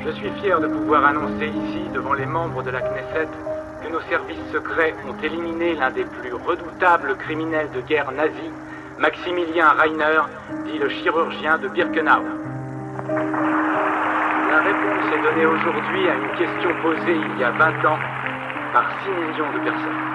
Je suis fier de pouvoir annoncer ici, devant les membres de la Knesset, que nos services secrets ont éliminé l'un des plus redoutables criminels de guerre nazis, Maximilien Reiner, dit le chirurgien de Birkenau. La réponse est donnée aujourd'hui à une question posée il y a 20 ans par 6 millions de personnes.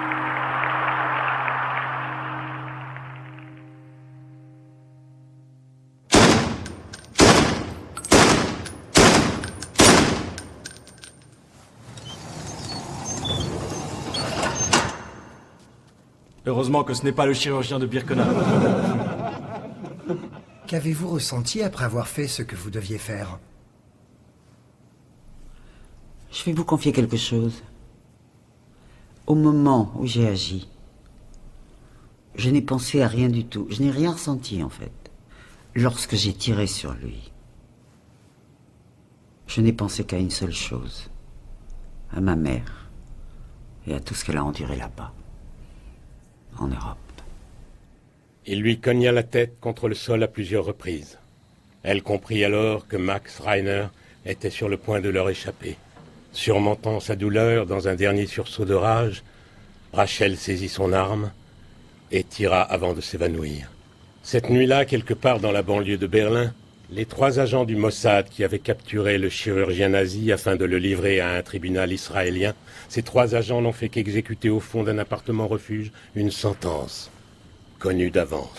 Heureusement que ce n'est pas le chirurgien de Birkenau. Qu'avez-vous ressenti après avoir fait ce que vous deviez faire? Je vais vous confier quelque chose. Au moment où j'ai agi, je n'ai pensé à rien du tout. Je n'ai rien ressenti, en fait. Lorsque j'ai tiré sur lui, je n'ai pensé qu'à une seule chose. À ma mère. Et à tout ce qu'elle a enduré là-bas. En Europe. Il lui cogna la tête contre le sol à plusieurs reprises. Elle comprit alors que Max Reiner était sur le point de leur échapper. Surmontant sa douleur dans un dernier sursaut de rage, Rachel saisit son arme et tira avant de s'évanouir. Cette nuit-là, quelque part dans la banlieue de Berlin, les 3 agents du Mossad qui avaient capturé le chirurgien nazi afin de le livrer à un tribunal israélien, ces 3 agents n'ont fait qu'exécuter au fond d'un appartement refuge une sentence connue d'avance.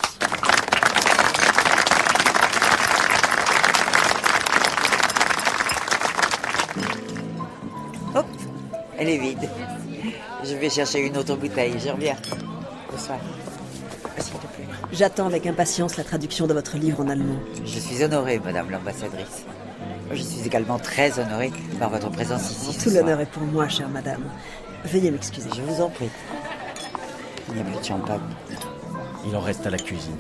Hop, elle est vide. Je vais chercher une autre bouteille, je reviens. Bonsoir. S'il te plaît. J'attends avec impatience la traduction de votre livre en allemand. Je suis honoré, madame l'ambassadrice. Je suis également très honoré par votre présence ici. Tout l'honneur est pour moi, chère madame. Veuillez m'excuser. Je vous en prie. Il n'y a plus de champagne. Il en reste à la cuisine.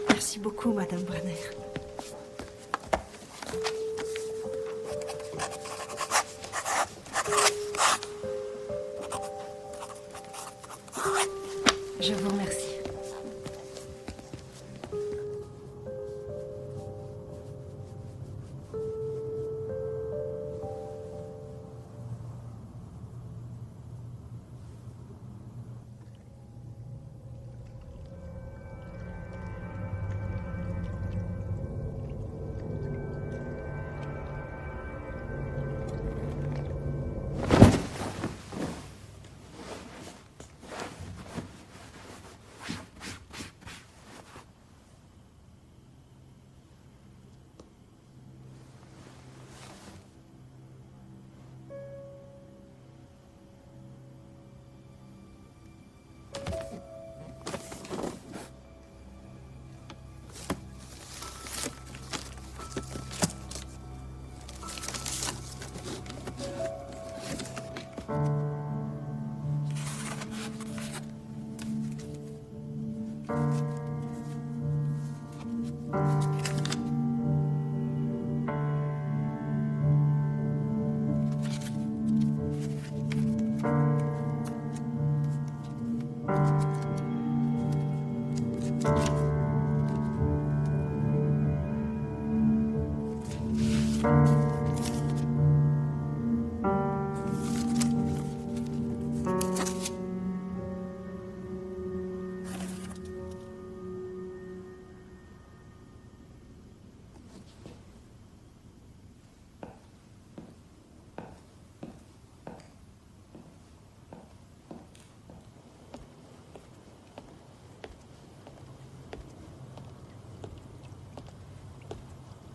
Merci beaucoup, madame Brenner. Je vous remercie.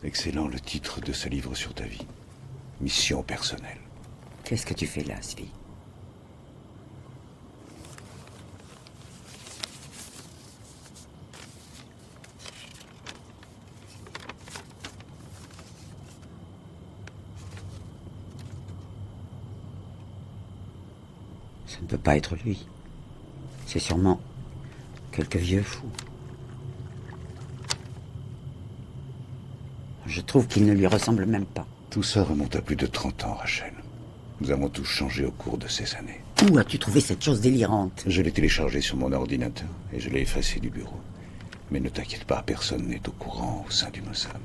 Excellent le titre de ce livre sur ta vie. Mission personnelle. Qu'est-ce que tu fais là, Svi? Ça ne peut pas être lui. C'est sûrement quelque vieux fou. Je trouve qu'il ne lui ressemble même pas. Tout ça remonte à plus de 30 ans, Rachel. Nous avons tous changé au cours de ces années. Où as-tu trouvé cette chose délirante? Je l'ai téléchargé sur mon ordinateur et je l'ai effacé du bureau. Mais ne t'inquiète pas, personne n'est au courant au sein du Mossad.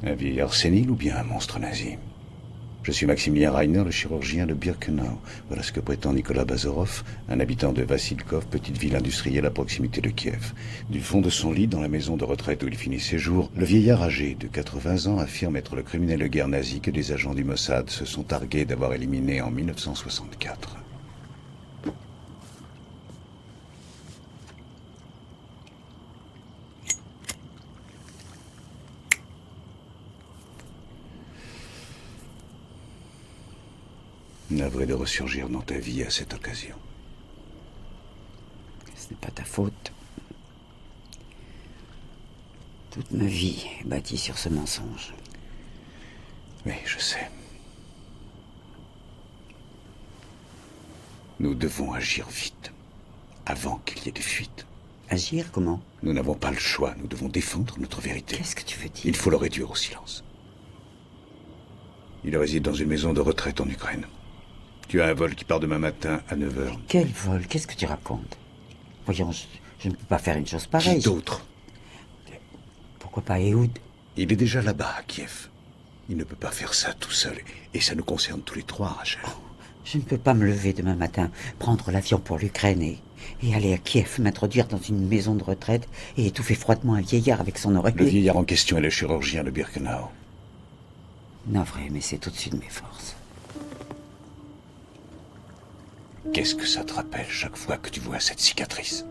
Un vieillard sénile ou bien un monstre nazi? Je suis Maximilien Reiner, le chirurgien de Birkenau. Voilà ce que prétend Nicolas Bazarov, un habitant de Vassilkov, petite ville industrielle à proximité de Kiev. Du fond de son lit, dans la maison de retraite où il finit ses jours, le vieillard âgé de 80 ans affirme être le criminel de guerre nazi que des agents du Mossad se sont targués d'avoir éliminé en 1964. Navré de ressurgir dans ta vie à cette occasion. Ce n'est pas ta faute. Toute ma vie est bâtie sur ce mensonge. Oui, je sais. Nous devons agir vite, avant qu'il y ait des fuites. Agir comment? Nous n'avons pas le choix, nous devons défendre notre vérité. Qu'est-ce que tu veux dire? Il faut le réduire au silence. Il réside dans une maison de retraite en Ukraine. Tu as un vol qui part demain matin à 9h. Quel vol? Qu'est-ce que tu racontes? Voyons, je ne peux pas faire une chose pareille. Qui d'autre? Pourquoi pas Ehud? Il est déjà là-bas, à Kiev. Il ne peut pas faire ça tout seul. Et ça nous concerne tous les trois, Rachel. Je ne peux pas me lever demain matin, prendre l'avion pour l'Ukraine et aller à Kiev, m'introduire dans une maison de retraite et étouffer froidement un vieillard avec son oreiller. Le vieillard en question est le chirurgien de Birkenau. Navré, mais c'est au-dessus de mes forces. Qu'est-ce que ça te rappelle chaque fois que tu vois cette cicatrice?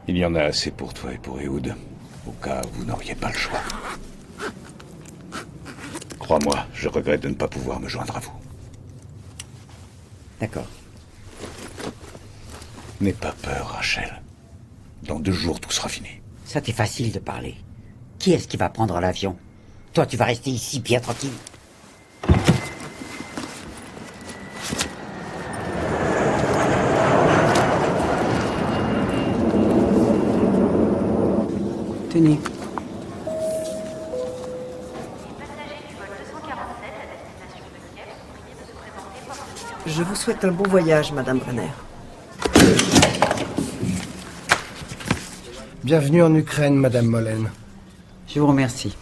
Il y en a assez pour toi et pour Ehud, au cas où vous n'auriez pas le choix. Crois-moi, je regrette de ne pas pouvoir me joindre à vous. D'accord. N'aie pas peur, Rachel. Dans 2 jours, tout sera fini. Ça t'est facile de parler. Qui est-ce qui va prendre l'avion? Toi, tu vas rester ici, bien tranquille. Tenez. Je vous souhaite un bon voyage, Madame Brenner. Bienvenue en Ukraine, Madame Mollen. Je vous remercie.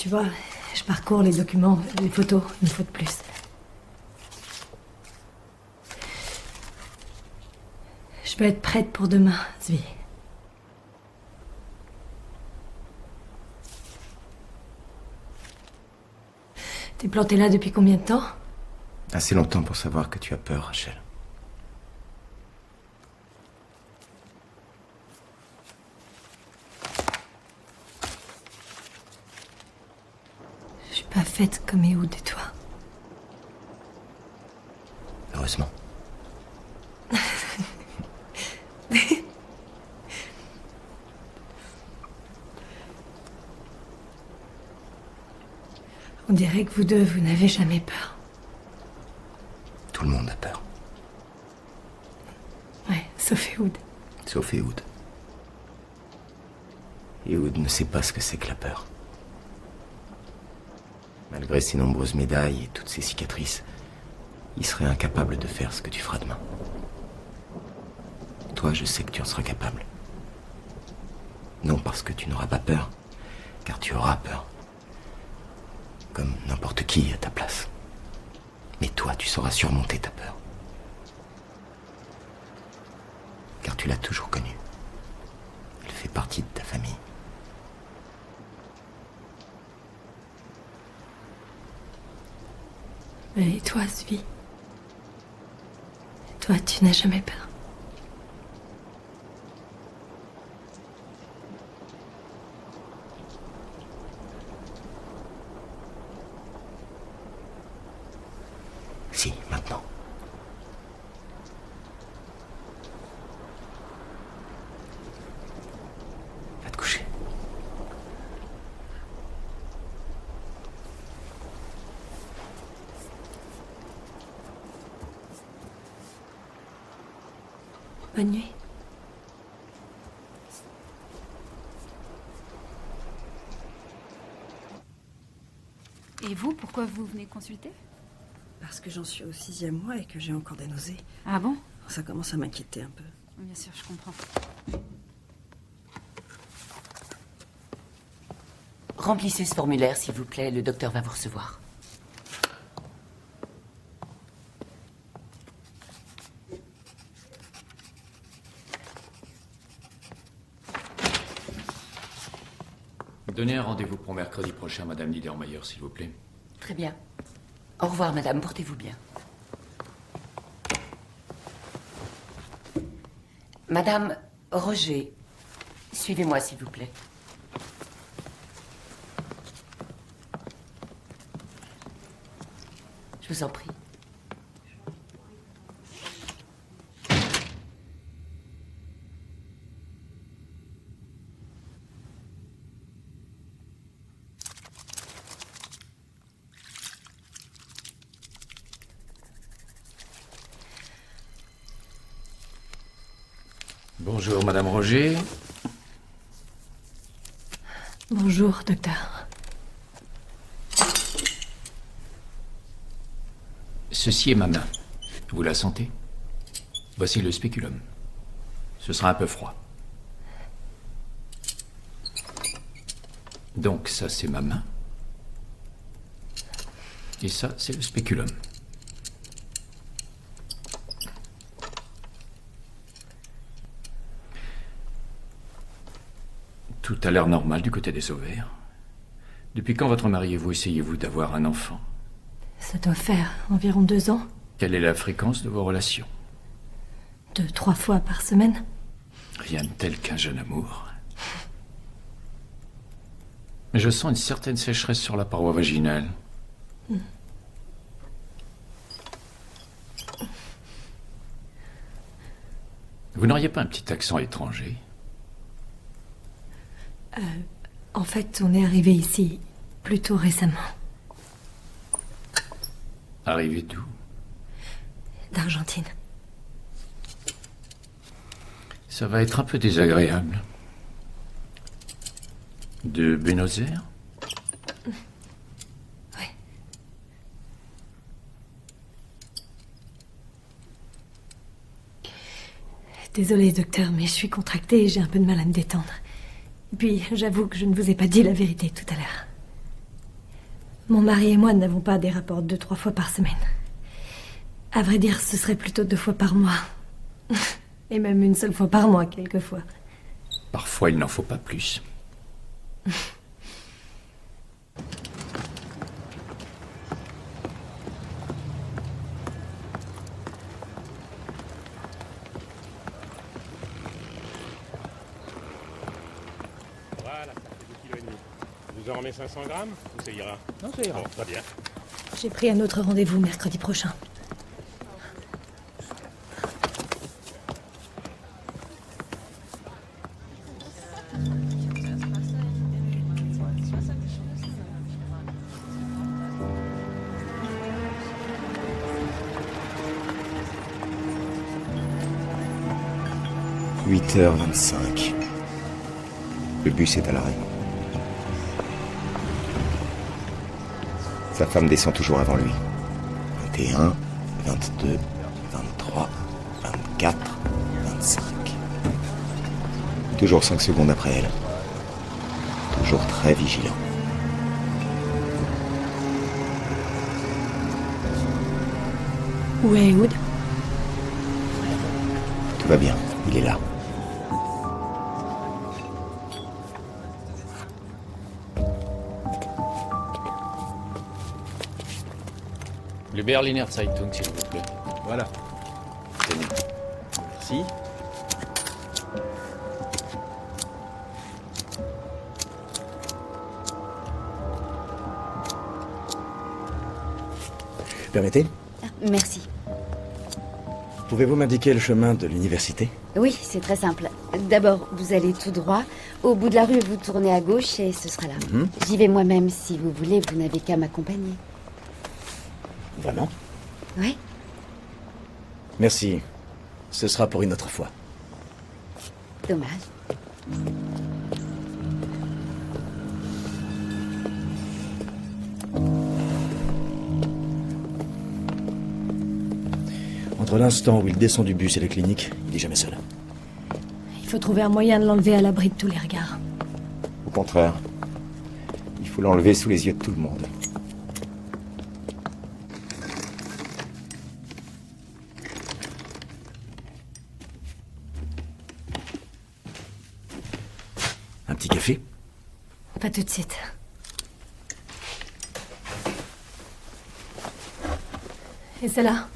Tu vois, je parcours les documents, les photos, une fois de plus. Je peux être prête pour demain, Zvi. T'es plantée là depuis combien de temps? Assez longtemps pour savoir que tu as peur, Rachel. Je suis pas faite comme Ehud et toi. Heureusement. On dirait que vous deux, vous n'avez jamais peur. Tout le monde a peur. Ouais, sauf Ehud. Sauf Ehud. Ehud ne sait pas ce que c'est que la peur. Malgré ses nombreuses médailles et toutes ses cicatrices, il serait incapable de faire ce que tu feras demain. Toi, je sais que tu en seras capable. Non parce que tu n'auras pas peur, car tu auras peur. Comme n'importe qui à ta place. Mais toi, tu sauras surmonter ta peur. Car tu l'as toujours connue. Elle fait partie de ta famille. Et toi, Zvi? Toi, tu n'as jamais peur. Si, maintenant. Va te coucher. Bonne nuit. Et vous, pourquoi vous venez consulter? Parce que j'en suis au 6e mois et que j'ai encore des nausées. Ah bon? Ça commence à m'inquiéter un peu. Bien sûr, je comprends. Remplissez ce formulaire, s'il vous plaît. Le docteur va vous recevoir. Donnez un rendez-vous pour mercredi prochain, Madame Niedermayer, s'il vous plaît. Très bien. Au revoir, madame. Portez-vous bien. Madame Roger, suivez-moi, s'il vous plaît. Je vous en prie. Bonjour, Madame Roger. Bonjour, docteur. Ceci est ma main. Vous la sentez? Voici le spéculum. Ce sera un peu froid. Donc ça, c'est ma main. Et ça, c'est le spéculum. Tout a l'air normal du côté des ovaires. Depuis quand votre mari et vous essayez-vous d'avoir un enfant? Ça doit faire environ 2 ans. Quelle est la fréquence de vos relations? 2-3 fois par semaine. Rien de tel qu'un jeune amour. Mais je sens une certaine sécheresse sur la paroi vaginale. Vous n'auriez pas un petit accent étranger? En fait, on est arrivé ici plutôt récemment. Arrivé d'où? D'Argentine. Ça va être un peu désagréable. De Buenos Aires? Oui. Désolée, docteur, mais je suis contractée et j'ai un peu de mal à me détendre. Et puis, j'avoue que je ne vous ai pas dit la vérité tout à l'heure. Mon mari et moi n'avons pas des rapports 2-3 fois par semaine. À vrai dire, ce serait plutôt 2 fois par mois. Et même une seule fois par mois, quelquefois. Parfois, il n'en faut pas plus. Voilà, ça fait 2,5 kg. Vous en remet 500 grammes ou ça ira? Non, ça ira. Bon, très bien. J'ai pris un autre rendez-vous mercredi prochain. « 8h25. Le bus est à l'arrêt. Sa femme descend toujours avant lui. 21, 22, 23, 24, 25. Toujours 5 secondes après elle. Toujours très vigilant. Où est Wood? Tout va bien, il est là. Le Berliner Zeitung, s'il vous plaît. Voilà. Tenez. Merci. Permettez? Merci. Pouvez-vous m'indiquer le chemin de l'université? Oui, c'est très simple. D'abord, vous allez tout droit. Au bout de la rue, vous tournez à gauche et ce sera là. J'y vais moi-même si vous voulez, vous n'avez qu'à m'accompagner. Vraiment? Oui. Merci. Ce sera pour une autre fois. Dommage. Entre l'instant où il descend du bus et les cliniques, il n'est jamais seul. Il faut trouver un moyen de l'enlever à l'abri de tous les regards. Au contraire, il faut l'enlever sous les yeux de tout le monde. Un petit café? Pas tout de suite. Et c'est là.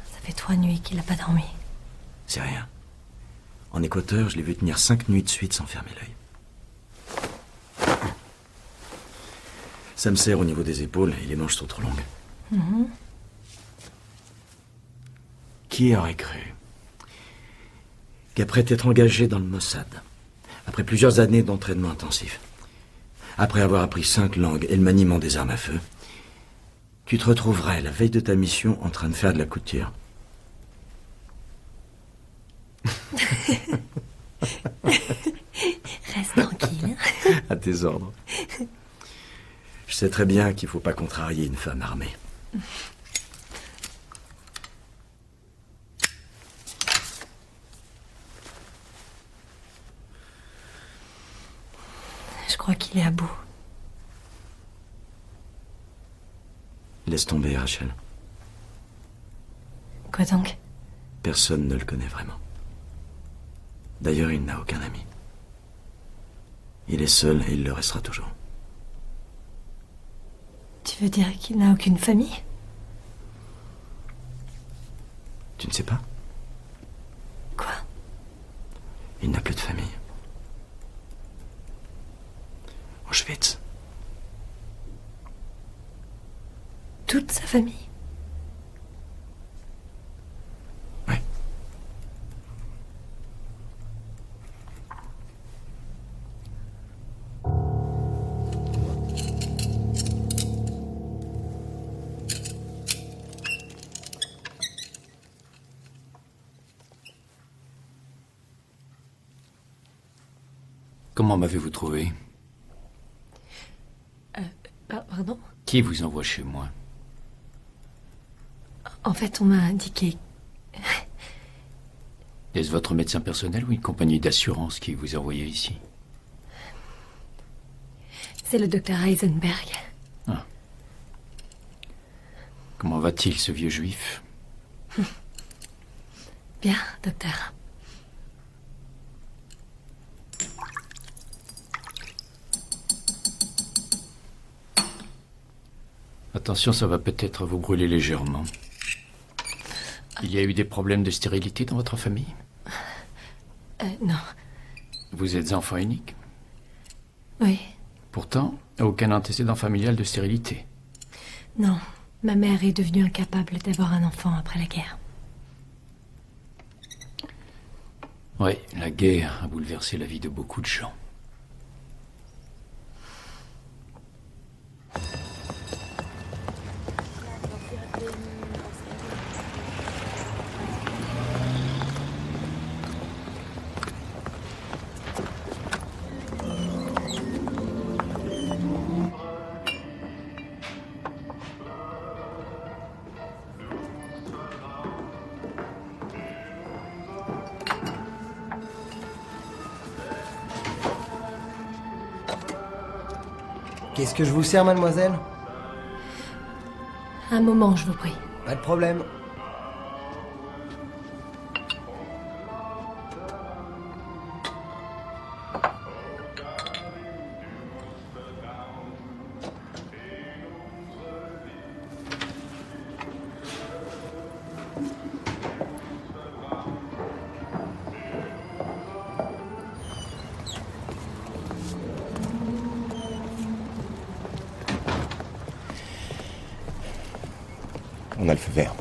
Ça fait 3 nuits qu'il n'a pas dormi. C'est rien. En Équateur, je l'ai vu tenir 5 nuits de suite sans fermer l'œil. Ça me serre au niveau des épaules et les manches sont trop longues. Qui aurait cru qu'après t'être engagé dans le Mossad, après plusieurs années d'entraînement intensif, après avoir appris 5 langues et le maniement des armes à feu, tu te retrouverais la veille de ta mission en train de faire de la couture. Reste tranquille. À tes ordres. Je sais très bien qu'il ne faut pas contrarier une femme armée. Je crois qu'il est à bout. Laisse tomber, Rachel. Quoi donc? Personne ne le connaît vraiment. D'ailleurs, il n'a aucun ami. Il est seul et il le restera toujours. Tu veux dire qu'il n'a aucune famille? Tu ne sais pas? Quoi? Il n'a plus de famille. Auschwitz. Toute sa famille? Oui. Comment m'avez-vous trouvé? Pardon? Qui vous envoie chez moi? En fait, on m'a indiqué Est-ce votre médecin personnel ou une compagnie d'assurance qui vous a envoyé ici? C'est le docteur Heisenberg. Ah. Comment va-t-il, ce vieux juif? Bien, docteur. Attention, ça va peut-être vous brûler légèrement. Il y a eu des problèmes de stérilité dans votre famille? Non. Vous êtes enfant unique? Oui. Pourtant, aucun antécédent familial de stérilité. Non. Ma mère est devenue incapable d'avoir un enfant après la guerre. Oui, la guerre a bouleversé la vie de beaucoup de gens. Qu'est-ce que je vous sers, mademoiselle? Un moment, je vous prie. Pas de problème. On a le feu vert.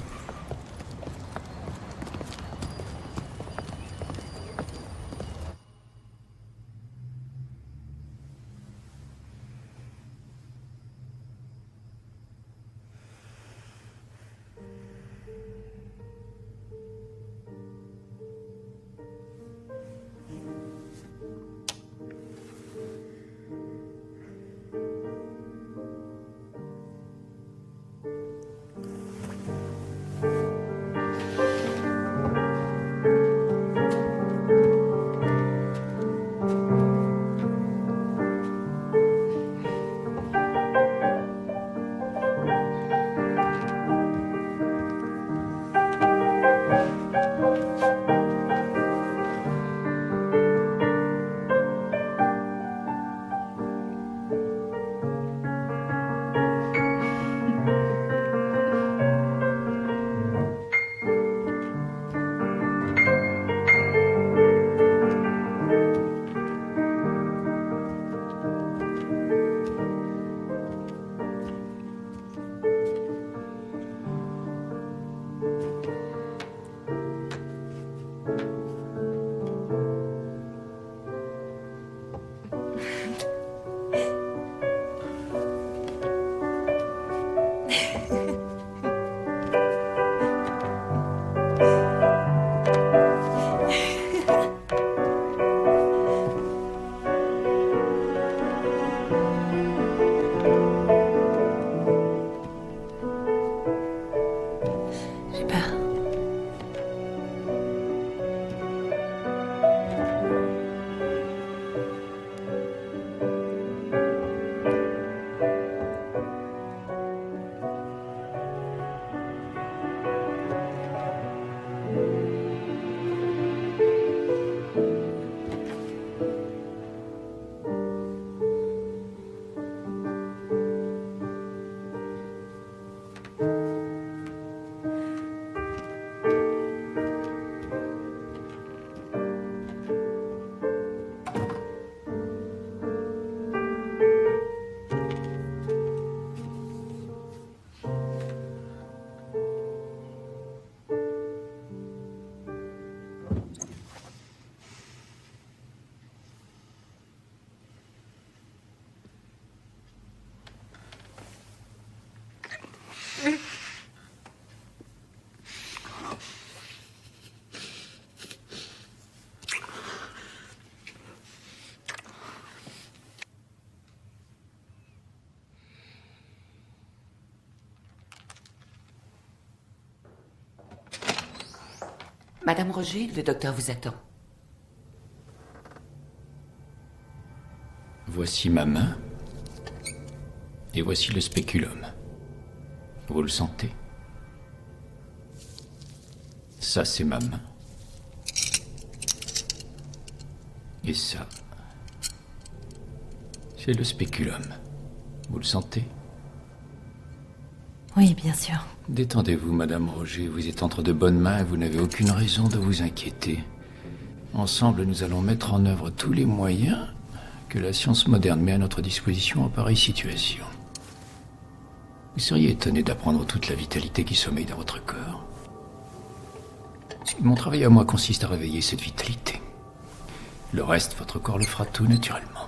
Madame Roger, le docteur vous attend. Voici ma main. Et voici le spéculum. Vous le sentez? Ça, c'est ma main. Et ça, c'est le spéculum. Vous le sentez? Oui, bien sûr. Détendez-vous, Madame Roger. Vous êtes entre de bonnes mains et vous n'avez aucune raison de vous inquiéter. Ensemble, nous allons mettre en œuvre tous les moyens que la science moderne met à notre disposition en pareille situation. Vous seriez étonné d'apprendre toute la vitalité qui sommeille dans votre corps. Mon travail à moi consiste à réveiller cette vitalité. Le reste, votre corps le fera tout naturellement.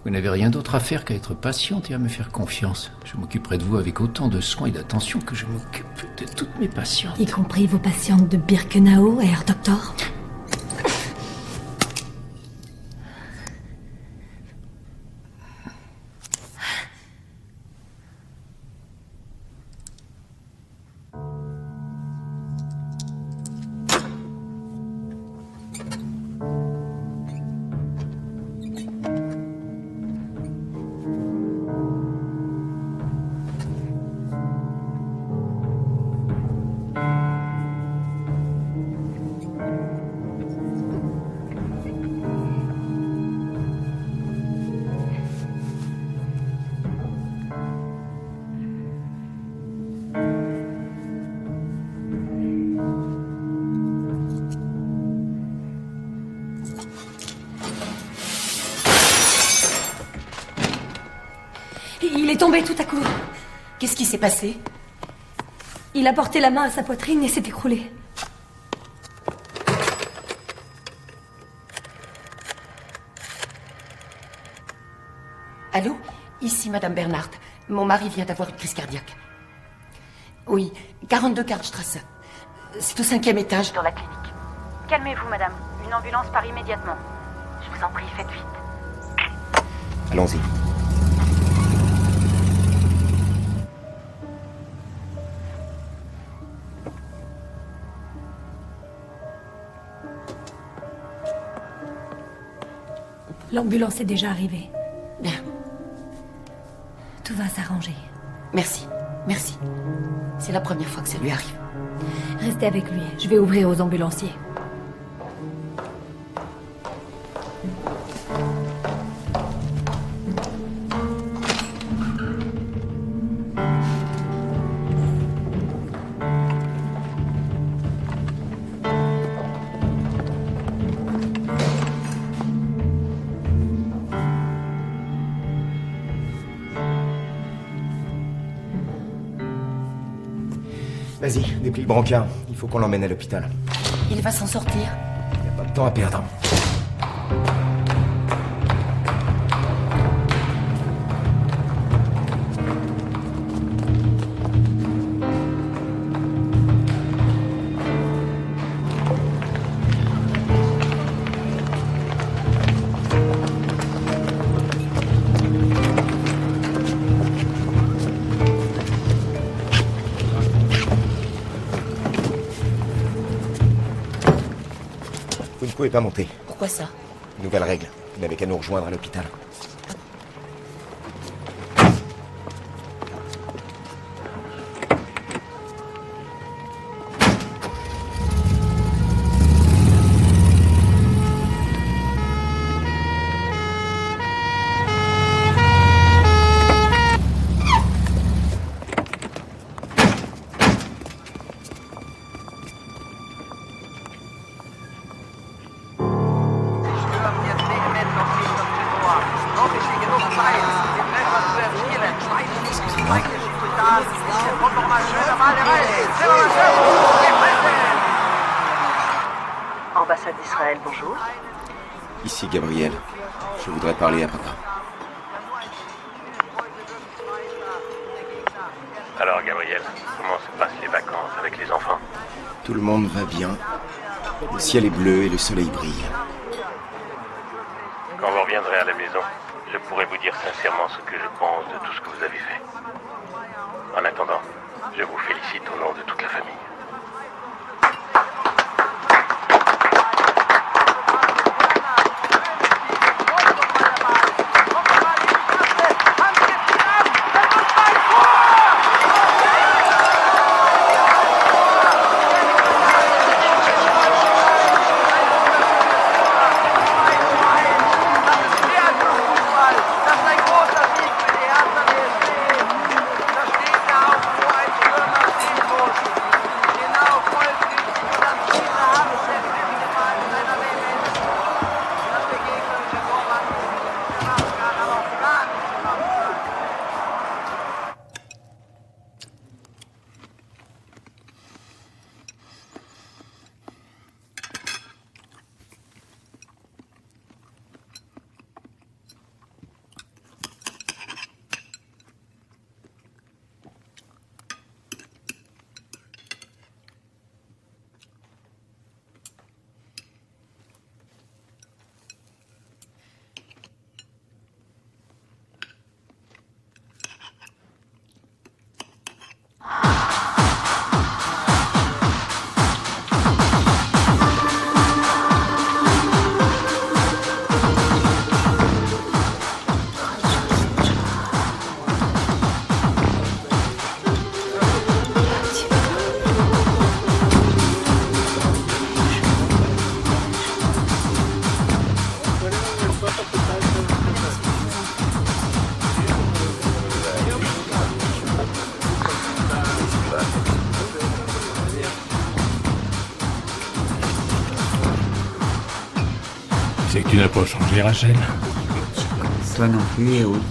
Vous n'avez rien d'autre à faire qu'à être patiente et à me faire confiance. Je m'occuperai de vous avec autant de soin et d'attention que je m'occupe de toutes mes patientes. Y compris vos patientes de Birkenau, Herr Doctor? Il est tombé tout à coup. Qu'est-ce qui s'est passé? Il a porté la main à sa poitrine et s'est écroulé. Allô? Ici, Madame Bernhardt. Mon mari vient d'avoir une crise cardiaque. Oui, 42 Karlstrasse. C'est au 5e étage, dans la clinique. Calmez-vous, madame. Une ambulance part immédiatement. Je vous en prie, faites vite. Allons-y. L'ambulance est déjà arrivée. Bien. Tout va s'arranger. Merci, merci. C'est la première fois que ça lui arrive. Restez avec lui. Je vais ouvrir aux ambulanciers. Vas-y, déplie le brancard. Il faut qu'on l'emmène à l'hôpital. Il va s'en sortir. Il n'y a pas de temps à perdre. Vous ne pouvez pas monter. Pourquoi ça? Nouvelle règle. Vous n'avez qu'à nous rejoindre à l'hôpital. Ambassade d'Israël, bonjour. Ici Gabriel. Je voudrais parler à papa. Alors, Gabriel, comment se passent les vacances avec les enfants? Tout le monde va bien. Le ciel est bleu et le soleil brille. Quand vous reviendrez à la maison, je pourrai vous dire sincèrement ce que je pense de tout ce que vous avez fait. En attendant, je vous félicite au nom de toute la famille. C'est que tu n'as pas changé, Rachel. Toi non plus, Ehud.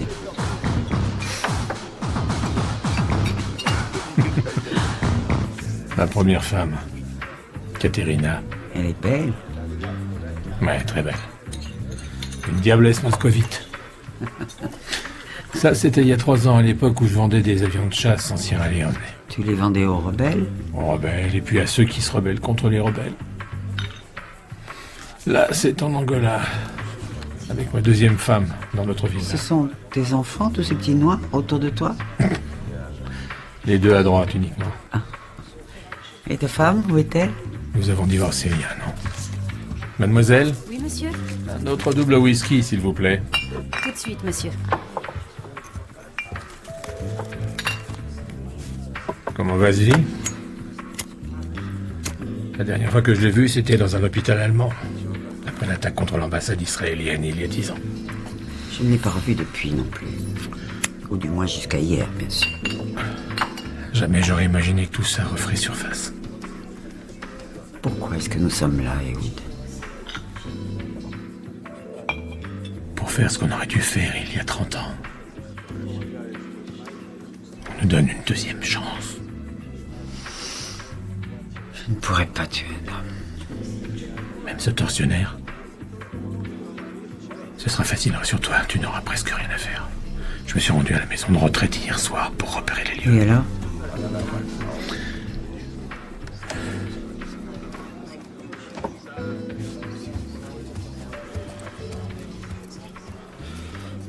Ma première femme, Katerina. Elle est belle. Ouais, très belle. Une diablesse moscovite. Ça, c'était il y a 3 ans, à l'époque où je vendais des avions de chasse en Sierra Leone. Tu les vendais aux rebelles? Aux rebelles, et puis à ceux qui se rebellent contre les rebelles. Là, c'est en Angola. Avec ma deuxième femme, dans notre village. Ce sont tes enfants, tous ces petits noirs, autour de toi? Les deux à droite uniquement. Ah. Et ta femme, où est-elle? Nous avons divorcé il y a un an. Mademoiselle? Oui, monsieur. Un autre double whisky, s'il vous plaît. Tout de suite, monsieur. Comment va ce vie? La dernière fois que je l'ai vu, c'était dans un hôpital allemand. Après l'attaque contre l'ambassade israélienne il y a 10 ans. Je ne l'ai pas revu depuis non plus. Ou du moins jusqu'à hier, bien sûr. Jamais j'aurais imaginé que tout ça referait surface. Pourquoi est-ce que nous sommes là, Ehud? Pour faire ce qu'on aurait dû faire il y a 30 ans. On nous donne une deuxième chance. Je ne pourrais pas tuer un homme. Même ce tortionnaire. Ce sera facile, rassure-toi, tu n'auras presque rien à faire. Je me suis rendu à la maison de retraite hier soir pour repérer les lieux. Et alors?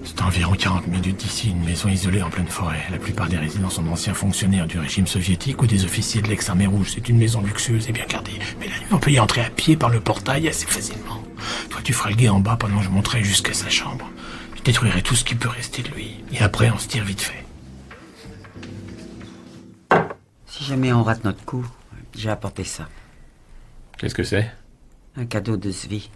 C'est à environ 40 minutes d'ici, une maison isolée en pleine forêt. La plupart des résidents sont d'anciens fonctionnaires du régime soviétique ou des officiers de l'ex-armée rouge. C'est une maison luxueuse et bien gardée. Mais la nuit, on peut y entrer à pied par le portail assez facilement. Toi, tu feras le guet en bas pendant que je monterai jusqu'à sa chambre. Je détruirai tout ce qui peut rester de lui. Et après, on se tire vite fait. Si jamais on rate notre coup, j'ai apporté ça. Qu'est-ce que c'est? Un cadeau de Zvi.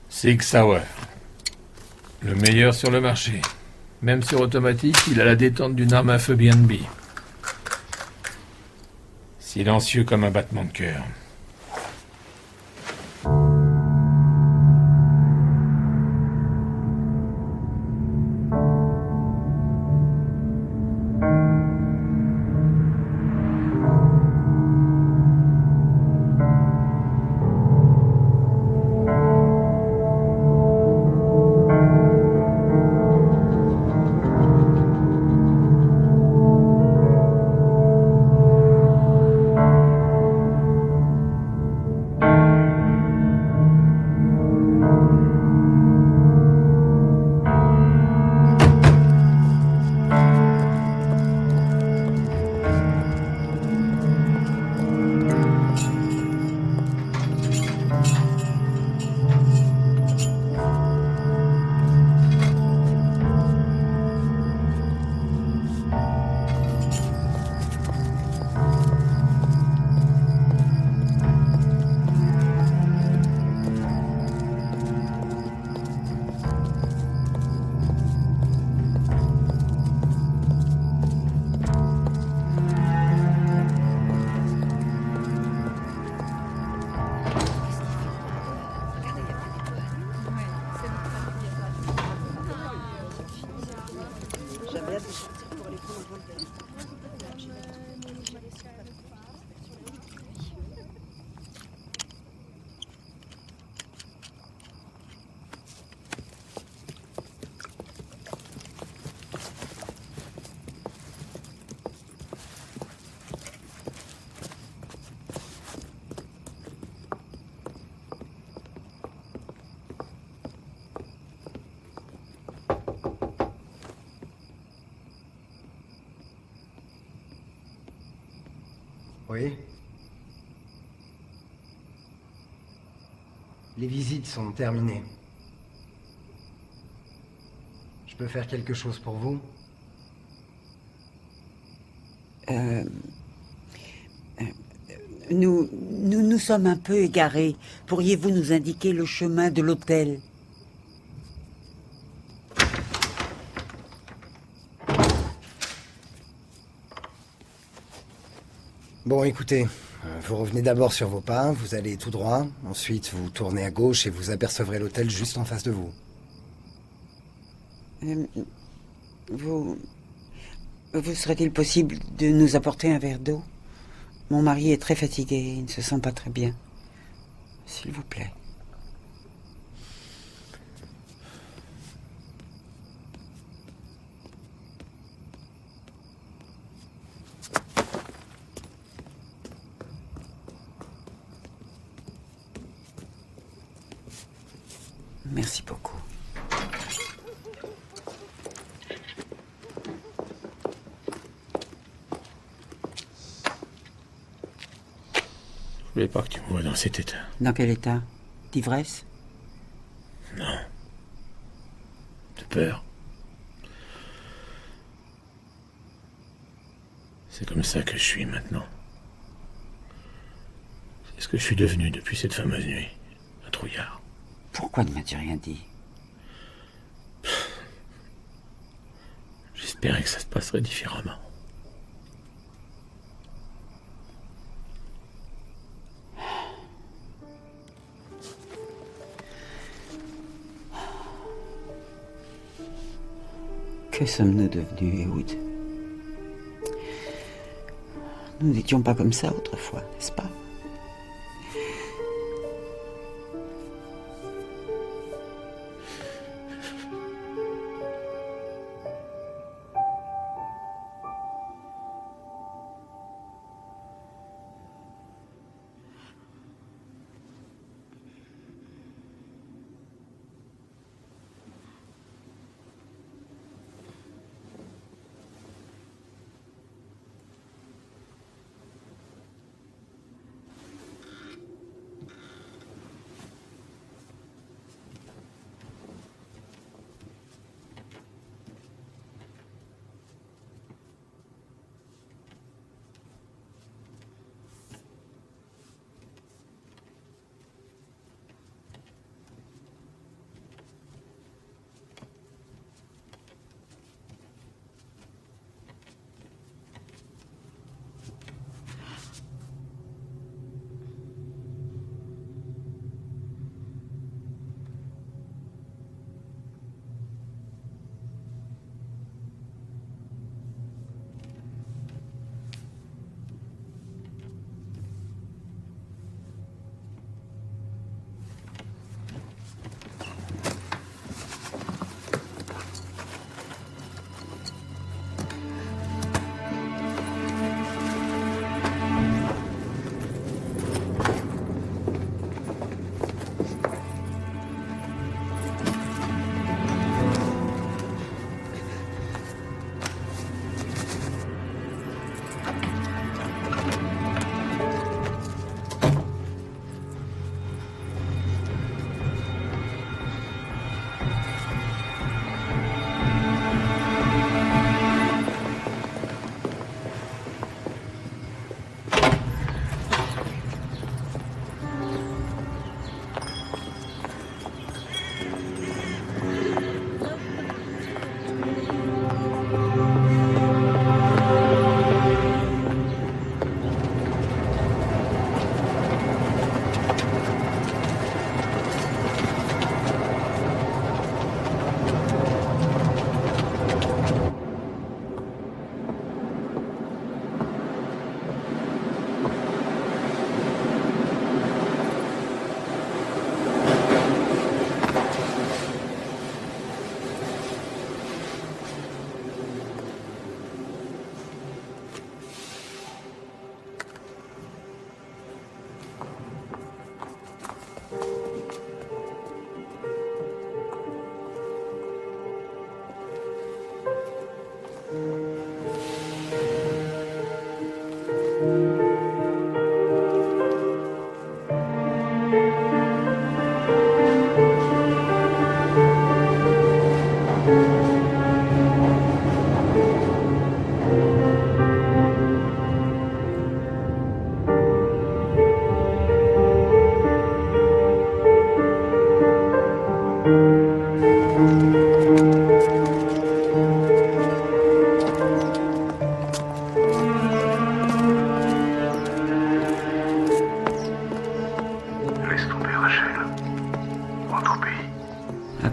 Sig Sauer. Le meilleur sur le marché. Même sur automatique, il a la détente d'une arme à feu BNB. Silencieux comme un battement de cœur. Oui. Les visites sont terminées. Je peux faire quelque chose pour vous? Nous sommes un peu égarés. Pourriez-vous nous indiquer le chemin de l'hôtel? Bon, écoutez, Vous revenez d'abord sur vos pas, vous allez tout droit, ensuite vous tournez à gauche et vous apercevrez l'hôtel juste en face de vous. Vous serait-il possible de nous apporter un verre d'eau? Mon mari est très fatigué, il ne se sent pas très bien. S'il vous plaît. Merci beaucoup. Je voulais pas que tu me vois dans cet état. Dans quel état? D'ivresse? Non. De peur. C'est comme ça que je suis maintenant. C'est ce que je suis devenu depuis cette fameuse nuit. Un trouillard. Pourquoi ne m'as-tu rien dit? J'espérais que ça se passerait différemment. Que sommes-nous devenus, Ehud? Nous n'étions pas comme ça autrefois, n'est-ce pas?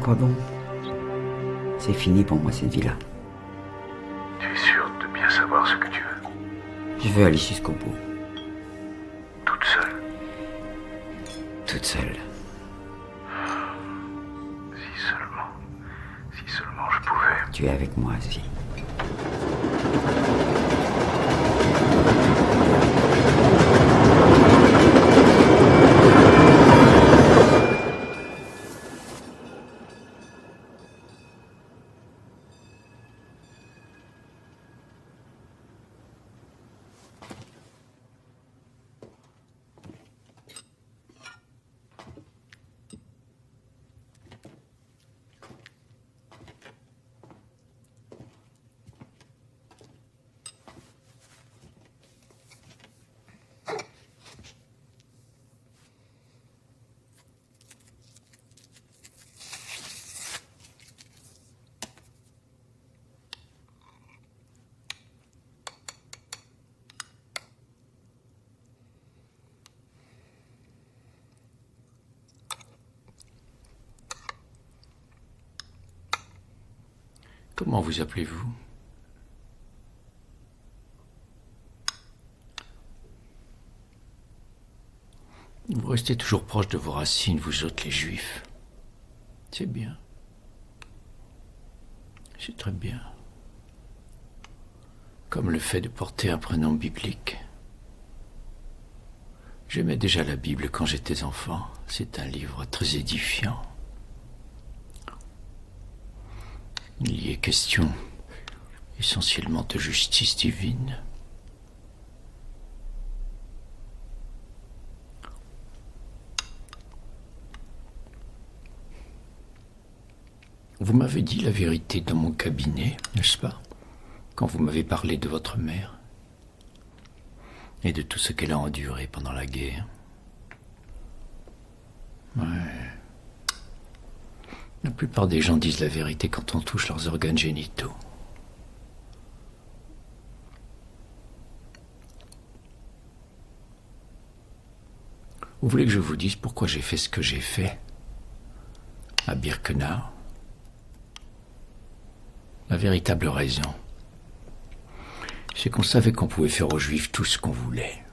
quoi bon? C'est fini pour moi cette vie-là. Tu es sûr de bien savoir ce que tu veux? Je veux aller jusqu'au bout. Toute seule? Toute seule. Si seulement je pouvais. Tu es avec moi, Asie. Comment vous appelez-vous? Vous restez toujours proche de vos racines, vous autres les juifs. C'est bien. C'est très bien. Comme le fait de porter un prénom biblique. J'aimais déjà la Bible quand j'étais enfant. C'est un livre très édifiant. Il y est question essentiellement de justice divine. Vous m'avez dit la vérité dans mon cabinet, n'est-ce pas, quand vous m'avez parlé de votre mère et de tout ce qu'elle a enduré pendant la guerre. Ouais. La plupart des gens disent la vérité quand on touche leurs organes génitaux. Vous voulez que je vous dise pourquoi j'ai fait ce que j'ai fait à Birkenau? La véritable raison, c'est qu'on savait qu'on pouvait faire aux Juifs tout ce qu'on voulait.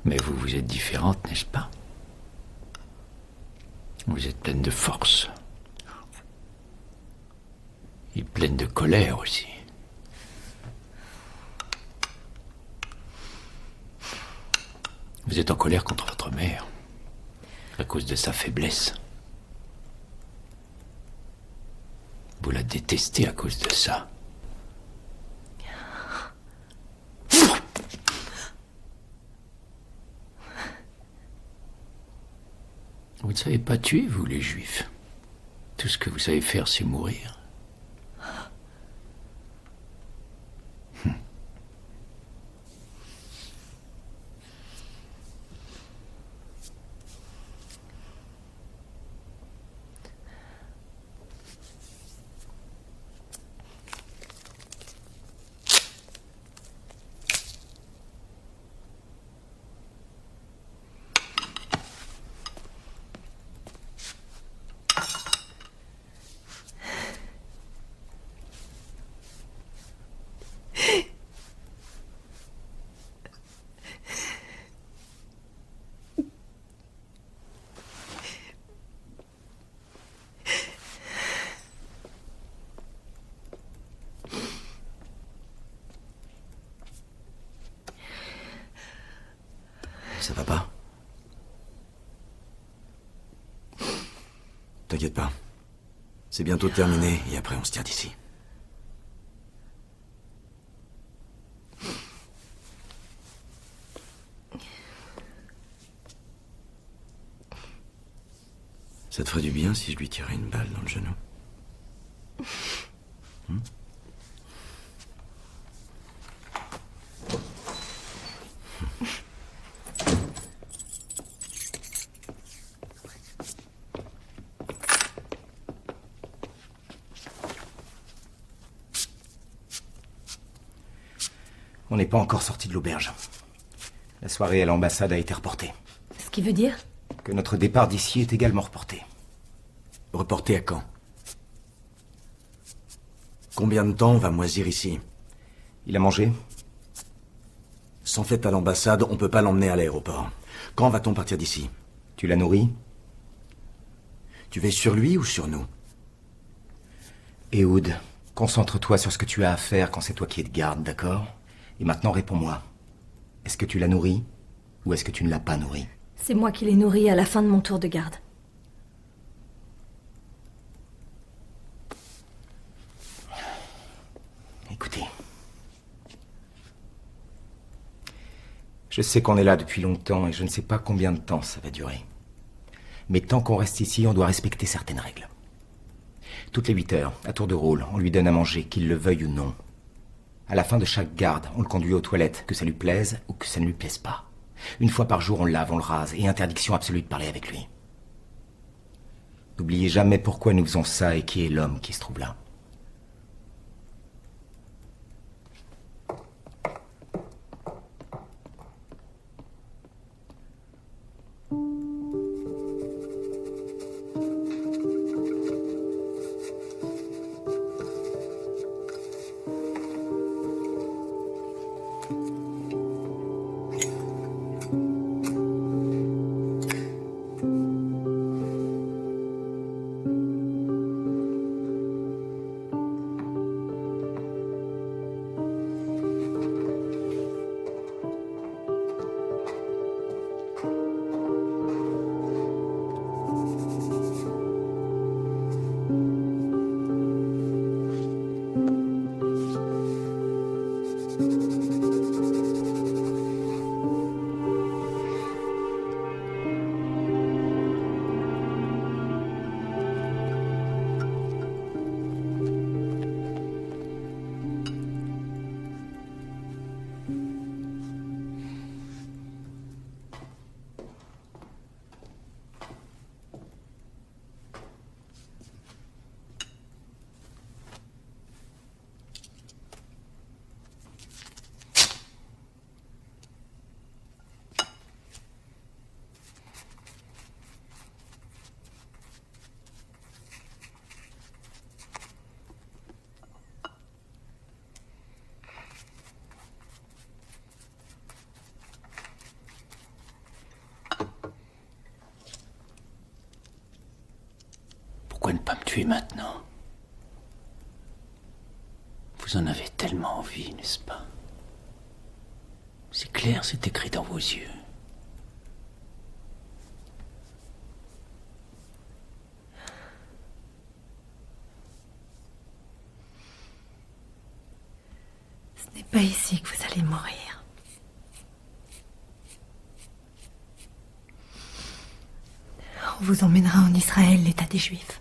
Mais vous, vous êtes différente, n'est-ce pas? Vous êtes pleine de force. Et pleine de colère aussi. Vous êtes en colère contre votre mère, à cause de sa faiblesse. Vous la détestez à cause de ça. Vous ne savez pas tuer, vous, les Juifs. Tout ce que vous savez faire, c'est mourir. Ça va pas? T'inquiète pas. C'est bientôt terminé et après on se tire d'ici. Ça te ferait du bien si je lui tirais une balle dans le genou? On n'est pas encore sorti de l'auberge. La soirée à l'ambassade a été reportée. Ce qui veut dire? Que notre départ d'ici est également reporté. Reporté à quand? Combien de temps on va moisir ici? Il a mangé? Sans fête à l'ambassade, on peut pas l'emmener à l'aéroport. Quand va-t-on partir d'ici? Tu l'as nourri? Tu veilles sur lui ou sur nous? Ehud, concentre-toi sur ce que tu as à faire quand c'est toi qui es de garde, d'accord? Et maintenant, réponds-moi. Est-ce que tu l'as nourri ou est-ce que tu ne l'as pas nourri? C'est moi qui l'ai nourri à la fin de mon tour de garde. Écoutez. Je sais qu'on est là depuis longtemps et je ne sais pas combien de temps ça va durer. Mais tant qu'on reste ici, on doit respecter certaines règles. Toutes les 8 heures, à tour de rôle, on lui donne à manger, qu'il le veuille ou non. À la fin de chaque garde, on le conduit aux toilettes, que ça lui plaise ou que ça ne lui plaise pas. Une fois par jour, on le lave, on le rase, et interdiction absolue de parler avec lui. N'oubliez jamais pourquoi nous faisons ça et qui est l'homme qui se trouve là. Pourquoi ne pas me tuer maintenant? Vous en avez tellement envie, n'est-ce pas? C'est clair, c'est écrit dans vos yeux. Ce n'est pas ici que vous allez mourir. On vous emmènera en Israël, l'État des Juifs.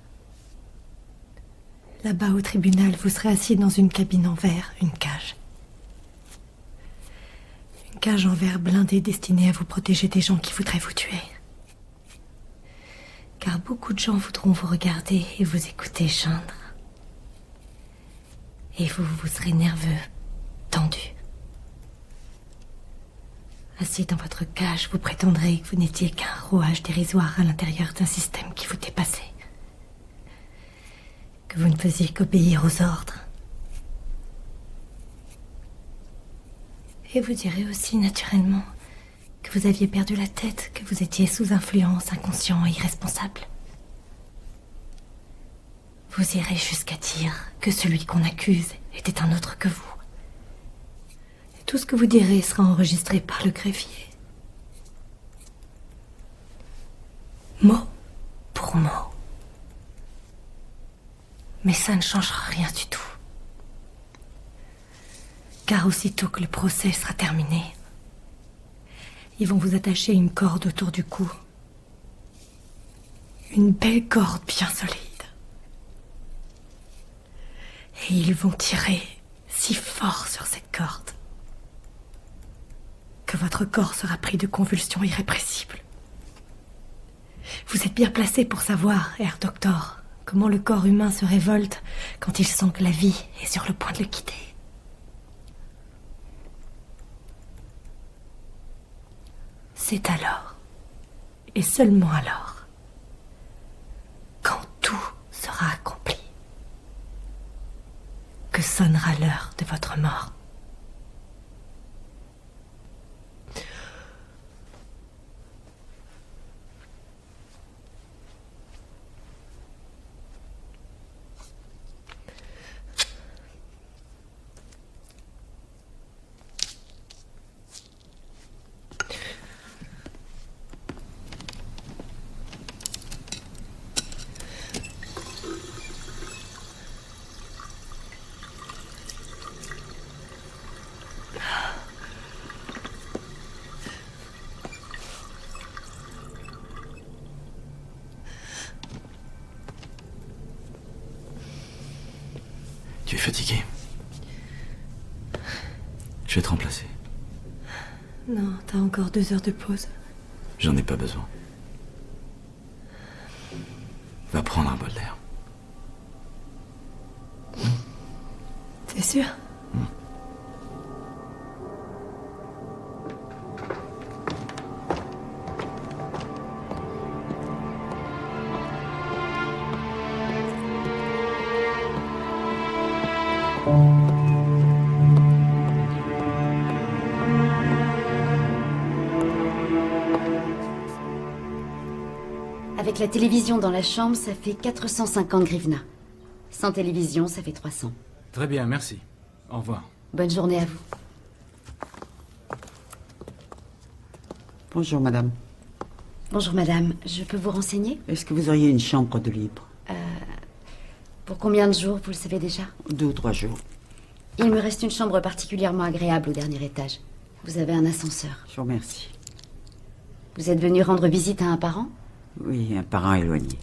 Là-bas, au tribunal, vous serez assis dans une cabine en verre, une cage. Une cage en verre blindée destinée à vous protéger des gens qui voudraient vous tuer. Car beaucoup de gens voudront vous regarder et vous écouter geindre. Et vous serez nerveux, tendu. Assis dans votre cage, vous prétendrez que vous n'étiez qu'un rouage dérisoire à l'intérieur d'un système qui vous dépassait. Que vous ne faisiez qu'obéir aux ordres. Et vous direz aussi naturellement que vous aviez perdu la tête, que vous étiez sous influence, inconscient et irresponsable. Vous irez jusqu'à dire que celui qu'on accuse était un autre que vous. Et tout ce que vous direz sera enregistré par le greffier. Mot pour mot. Mais ça ne changera rien du tout. Car aussitôt que le procès sera terminé, ils vont vous attacher une corde autour du cou. Une belle corde bien solide. Et ils vont tirer si fort sur cette corde que votre corps sera pris de convulsions irrépressibles. Vous êtes bien placé pour savoir, Herr Doctor, comment le corps humain se révolte quand il sent que la vie est sur le point de le quitter. C'est alors, et seulement alors, quand tout que sonnera l'heure de votre mort. Tu es fatigué. Je vais te remplacer. Non, t'as encore 2 heures de pause. J'en ai pas besoin. Va prendre un bol d'air. T'es sûr? Avec la télévision dans la chambre, ça fait 450 grivna. Sans télévision, ça fait 300. Très bien, merci. Au revoir. Bonne journée à vous. Bonjour, madame. Bonjour, madame. Je peux vous renseigner? Est-ce que vous auriez une chambre de libre? Pour combien de jours, vous le savez déjà? 2 ou 3 jours. Il me reste une chambre particulièrement agréable au dernier étage. Vous avez un ascenseur. Je vous remercie. Vous êtes venu rendre visite à un parent? Oui, un parent éloigné.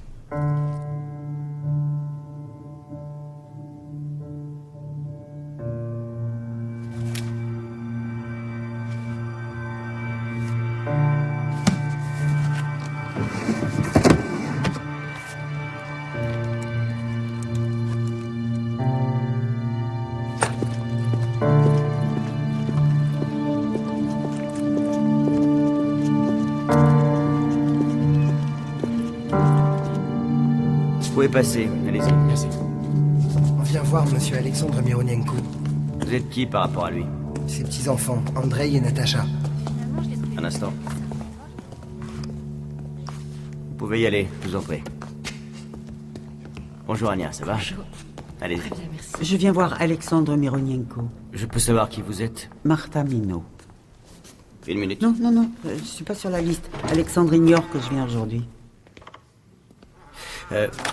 Vous pouvez passer, allez-y. Merci. On vient voir monsieur Alexandre Mironenko. Vous êtes qui par rapport à lui? Ses petits-enfants, Andrei et Natacha. Un instant. Vous pouvez y aller, je vous en prie. Bonjour Anya, ça va? Bonjour. Allez-y. Très bien, merci. Je viens voir Alexandre Mironenko. Je peux savoir qui vous êtes? Martha Minot. 1 minute. Non, je suis pas sur la liste. Alexandre ignore que je viens aujourd'hui.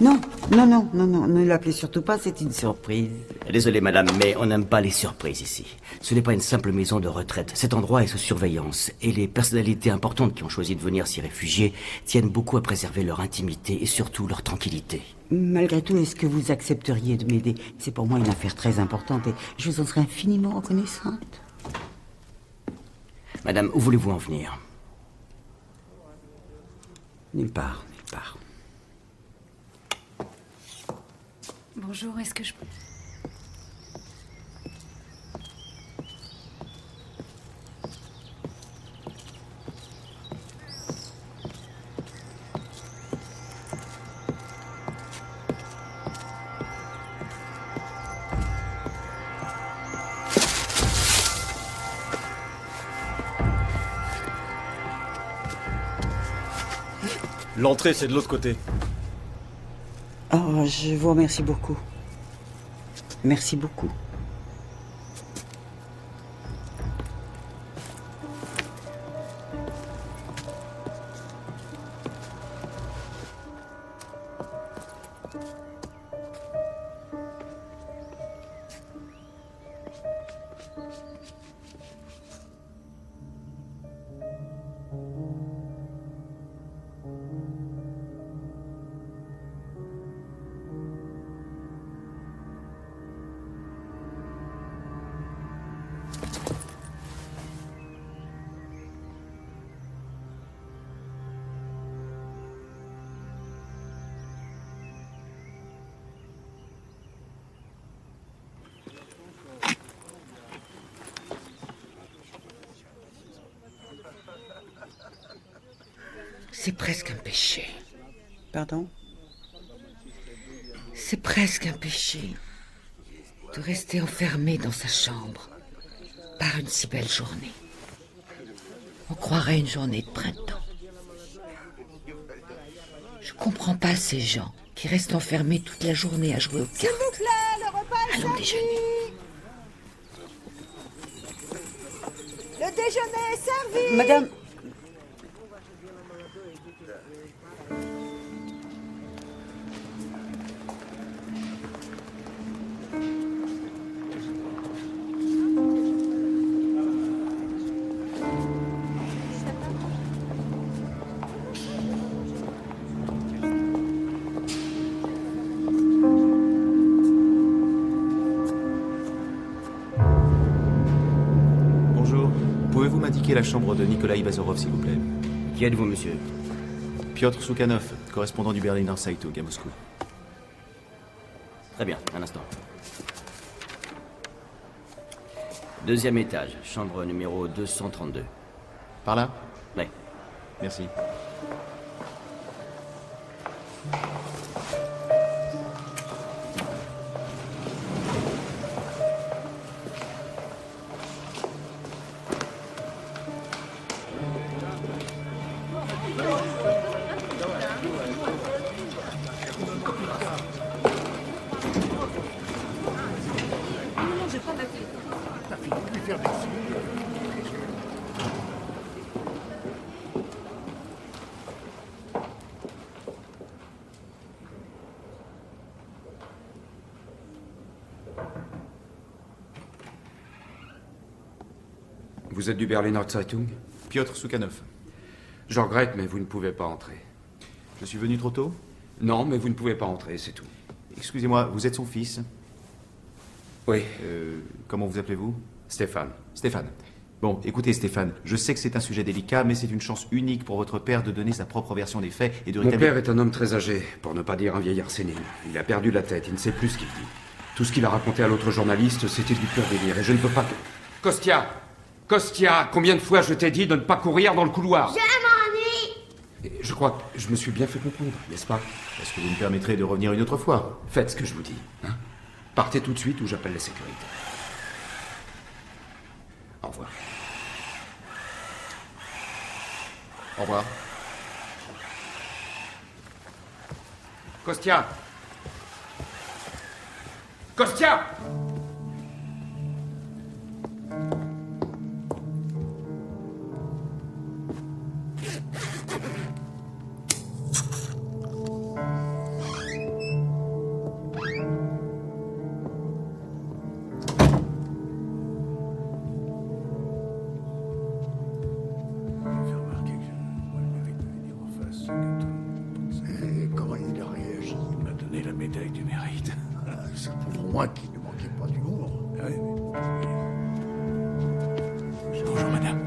Non, ne l'appelez surtout pas, c'est une surprise. Désolé madame, mais on n'aime pas les surprises ici. Ce n'est pas une simple maison de retraite. Cet endroit est sous surveillance. Et les personnalités importantes qui ont choisi de venir s'y réfugier tiennent beaucoup à préserver leur intimité et surtout leur tranquillité. Malgré tout, est-ce que vous accepteriez de m'aider? C'est pour moi une affaire très importante et je vous en serais infiniment reconnaissante. Madame, où voulez-vous en venir? Nulle part. Bonjour, est-ce que je peux... L'entrée, c'est de l'autre côté. Oh, je vous remercie beaucoup. Merci beaucoup. C'est presque un péché. Pardon? C'est presque un péché. de rester enfermé dans sa chambre par une si belle journée. On croirait une journée de printemps. Je comprends pas ces gens qui restent enfermés toute la journée à jouer aux cartes. S'il vous plaît, le repas est Allons déjeuner. Le déjeuner est servi. Madame... Pouvez-vous m'indiquer la chambre de Nikolai Bazarov, s'il vous plaît? Qui êtes-vous, monsieur? Piotr Soukhanov, correspondant du Berliner Zeitung à Moscou. Très bien, un instant. Deuxième étage, chambre numéro 232. Par là? Oui. Merci. Vous êtes du Berliner Zeitung? Piotr Soukhanov. Je regrette, mais vous ne pouvez pas entrer. Je suis venu trop tôt? Non, mais vous ne pouvez pas entrer, c'est tout. Excusez-moi, vous êtes son fils? Oui. Comment vous appelez-vous? Stéphane. Stéphane. Bon, écoutez Stéphane, je sais que c'est un sujet délicat, mais c'est une chance unique pour votre père de donner sa propre version des faits et de Mon père est un homme très âgé, pour ne pas dire un vieillard sénile. Il a perdu la tête, il ne sait plus ce qu'il dit. Tout ce qu'il a raconté à l'autre journaliste, c'était du pur délire, et je ne peux pas que... Kostia! Kostia, combien de fois je t'ai dit de ne pas courir dans le couloir? Je m'ennuie. Je crois que je me suis bien fait comprendre, n'est-ce pas? Est-ce que vous me permettrez de revenir une autre fois? Faites ce que je vous dis, hein? Partez tout de suite ou j'appelle la sécurité. Au revoir. Au revoir. Kostia! Kostia! Comment il a réagi? Il m'a donné la médaille du mérite. C'est pour moi qui ne manquait pas d'humour. Bonjour, madame.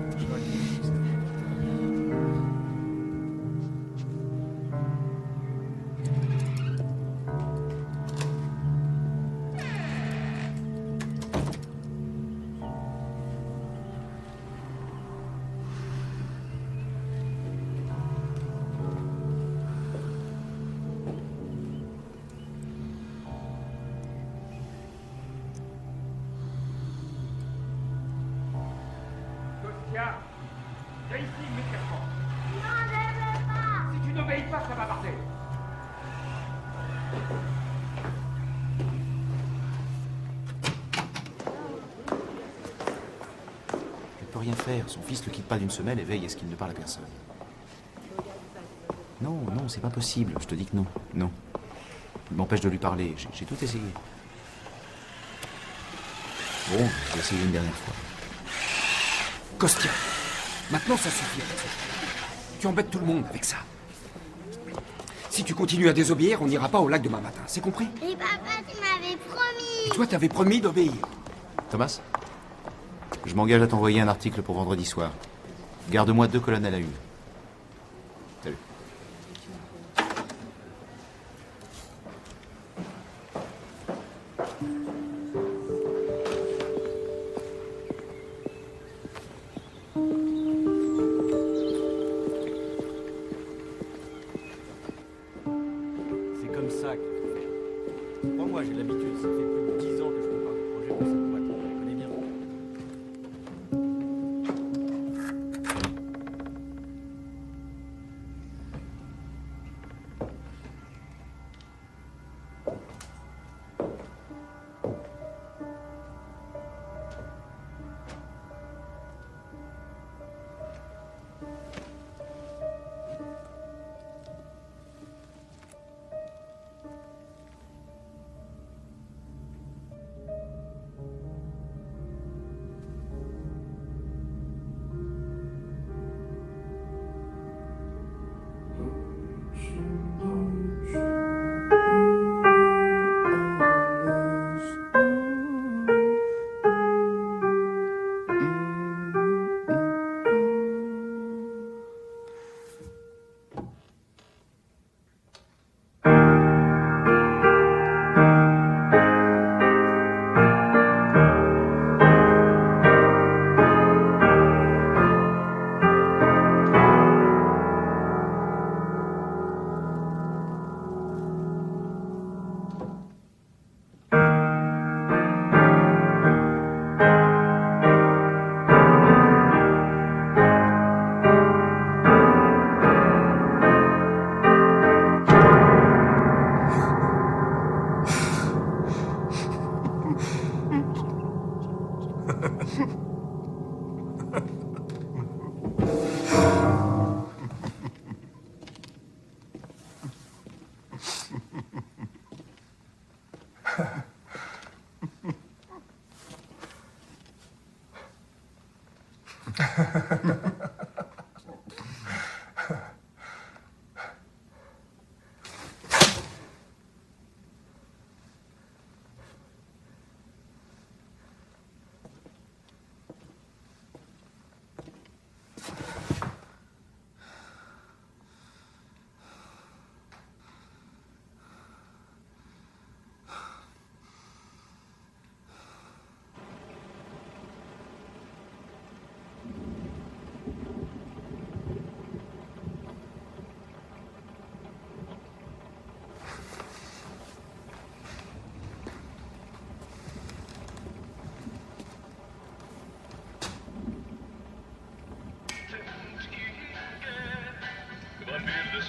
Viens ici immédiatement. Non, pas. Si tu n'obéis pas, ça va partir. Elle peut rien faire. Son fils le quitte pas d'une semelle et veille à ce qu'il ne parle à personne. Non, non, c'est pas possible. Je te dis que non. Non. Il m'empêche de lui parler. J'ai tout essayé. Bon, je vais essayer une dernière fois. Kostia, maintenant ça suffit avec ça. Tu embêtes tout le monde avec ça. Si tu continues à désobéir, on n'ira pas au lac demain matin, c'est compris? Et papa, tu m'avais promis. Et toi, t'avais promis d'obéir. Thomas, je m'engage à t'envoyer un article pour vendredi soir. Garde-moi 2 colonnes à la une. Salut. C'est comme ça qu'il faut faire. Crois-moi, j'ai l'habitude, ça fait plus de 10 ans que je prépare.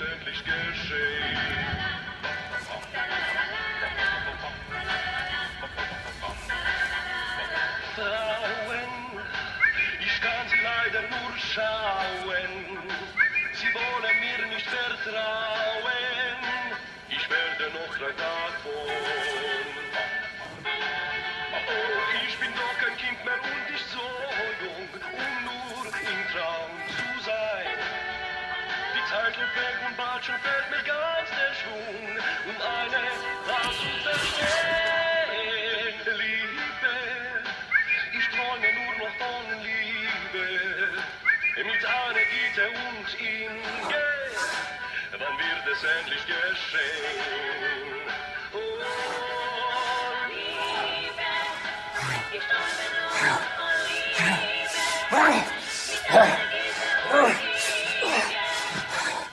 endlich geschehen. Frauen, ich kann sie leider nur schauen. Sie wollen mir nicht vertrauen. Ich werde noch davon. Oh, ich bin doch kein Kind mehr und ich so jung, um nur im Traum zu sein. Die Zeit läuft weg und bald schon fällt mir ganz der Schwung, um eine Tat zu verstehen. Liebe, ich träume nur noch von Liebe, mit einer Gitte und Inge, wann wird es endlich geschehen? Oh, Liebe, ich träume nur noch von Liebe, mit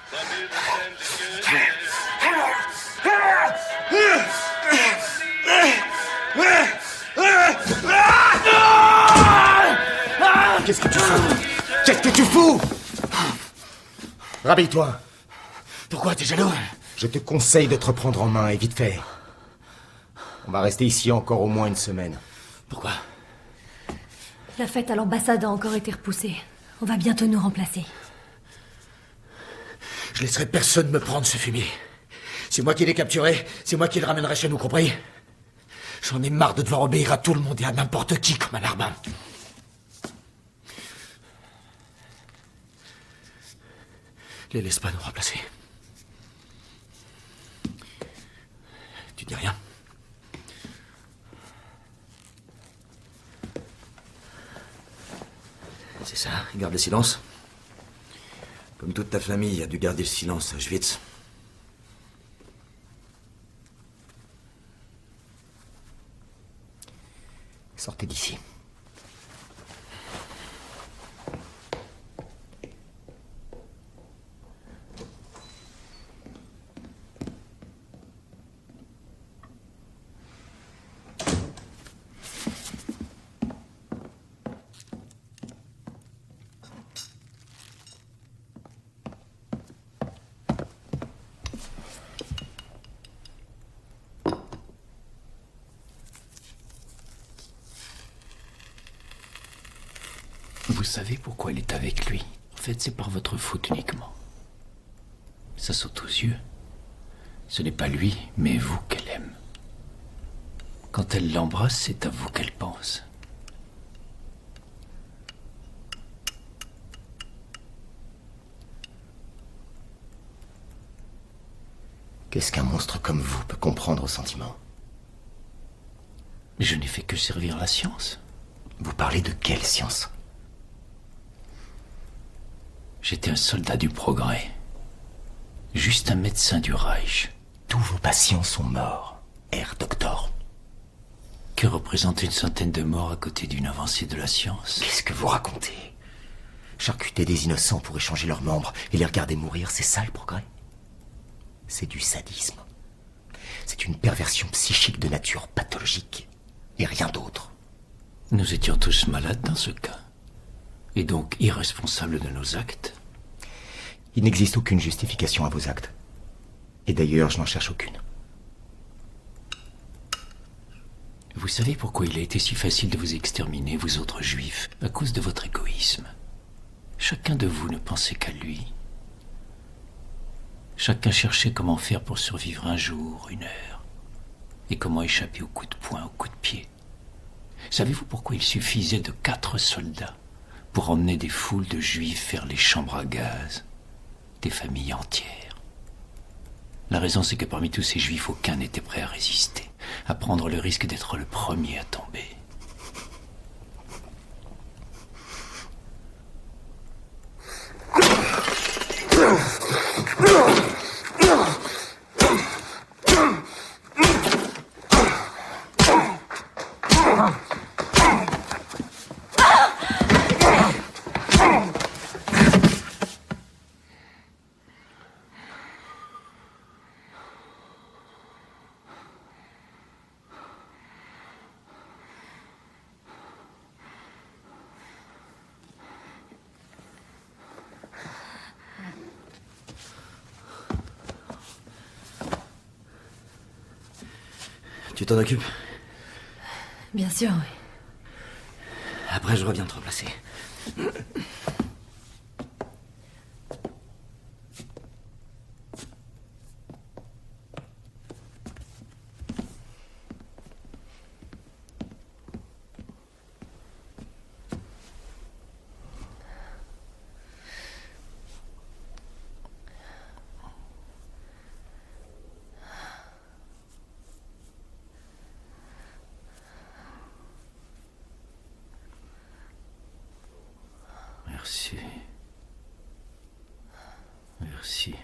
einer Gitte und Inge. Qu'est-ce que tu fous? Qu'est-ce que tu fous? Rhabille-toi. Pourquoi, t'es jaloux? Je te conseille de te reprendre en main et vite fait. On va rester ici encore au moins une semaine. Pourquoi? La fête à l'ambassade a encore été repoussée. On va bientôt nous remplacer. Je laisserai personne me prendre ce fumier. C'est moi qui l'ai capturé, c'est moi qui le ramènerai chez nous, compris? J'en ai marre de devoir obéir à tout le monde et à n'importe qui comme un larbin. Les laisse pas nous remplacer. Tu dis rien? C'est ça, garde le silence. Comme toute ta famille a dû garder le silence à Auschwitz. Sortez d'ici. Vous savez pourquoi elle est avec lui? En fait, c'est par votre faute uniquement. Ça saute aux yeux. Ce n'est pas lui, mais vous qu'elle aime. Quand elle l'embrasse, c'est à vous qu'elle pense. Qu'est-ce qu'un monstre comme vous peut comprendre aux sentiments? Mais je n'ai fait que servir la science. Vous parlez de quelle science? J'étais un soldat du progrès. Juste un médecin du Reich. Tous vos patients sont morts, Herr Doctor. Que représente une centaine de morts à côté d'une avancée de la science? Qu'est-ce que vous racontez? Charcuter des innocents pour échanger leurs membres et les regarder mourir, c'est ça le progrès? C'est du sadisme. C'est une perversion psychique de nature pathologique. Et rien d'autre. Nous étions tous malades dans ce cas. Et donc irresponsables de nos actes. Il n'existe aucune justification à vos actes. Et d'ailleurs, je n'en cherche aucune. Vous savez pourquoi il a été si facile de vous exterminer, vous autres juifs? À cause de votre égoïsme. Chacun de vous ne pensait qu'à lui. Chacun cherchait comment faire pour survivre un jour, une heure. Et comment échapper aux coups de poing, aux coups de pied. Savez-vous pourquoi il suffisait de 4 soldats pour emmener des foules de juifs vers les chambres à gaz? Des familles entières. La raison, c'est que parmi tous ces juifs, aucun n'était prêt à résister, à prendre le risque d'être le premier à tomber. Tu t'en occupes? Bien sûr, oui. Après, je reviens te remplacer. Merci. Merci.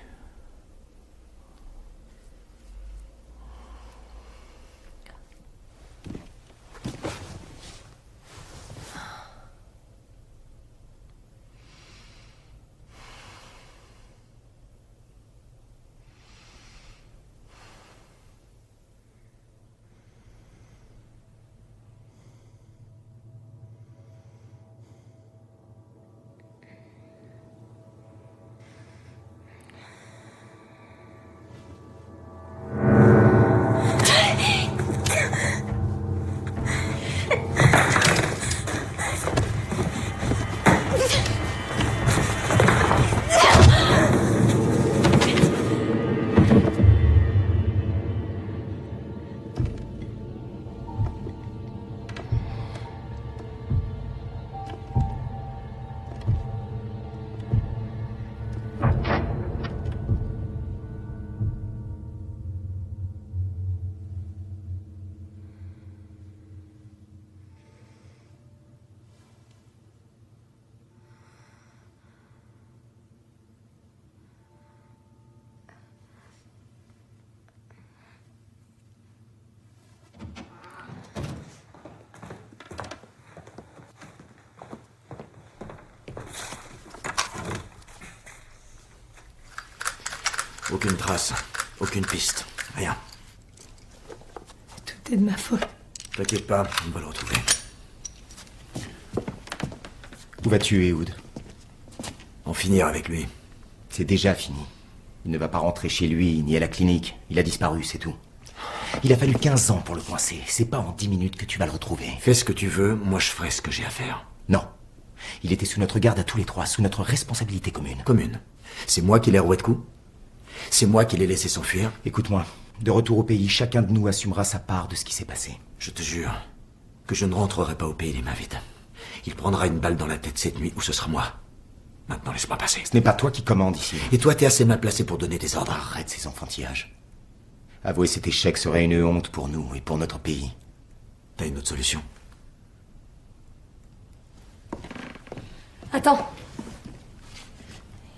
Aucune trace, aucune piste, rien. Tout est de ma faute. T'inquiète pas, on va le retrouver. Où vas-tu, Ehud? En finir avec lui. C'est déjà fini. Il ne va pas rentrer chez lui, ni à la clinique. Il a disparu, c'est tout. Il a fallu 15 ans pour le coincer. C'est pas en 10 minutes que tu vas le retrouver. Fais ce que tu veux, moi je ferai ce que j'ai à faire. Non. Il était sous notre garde à tous les trois, sous notre responsabilité commune. Commune. C'est moi qui l'ai roué de coups. C'est moi qui l'ai laissé s'enfuir. Écoute-moi, de retour au pays, chacun de nous assumera sa part de ce qui s'est passé. Je te jure que je ne rentrerai pas au pays les mains vides. Il prendra une balle dans la tête cette nuit ou ce sera moi. Maintenant, laisse-moi passer. Ce n'est pas toi qui commandes ici. Et toi, t'es assez mal placé pour donner des ordres. Arrête ces enfantillages. Avouer cet échec serait une honte pour nous et pour notre pays. T'as une autre solution? Attends.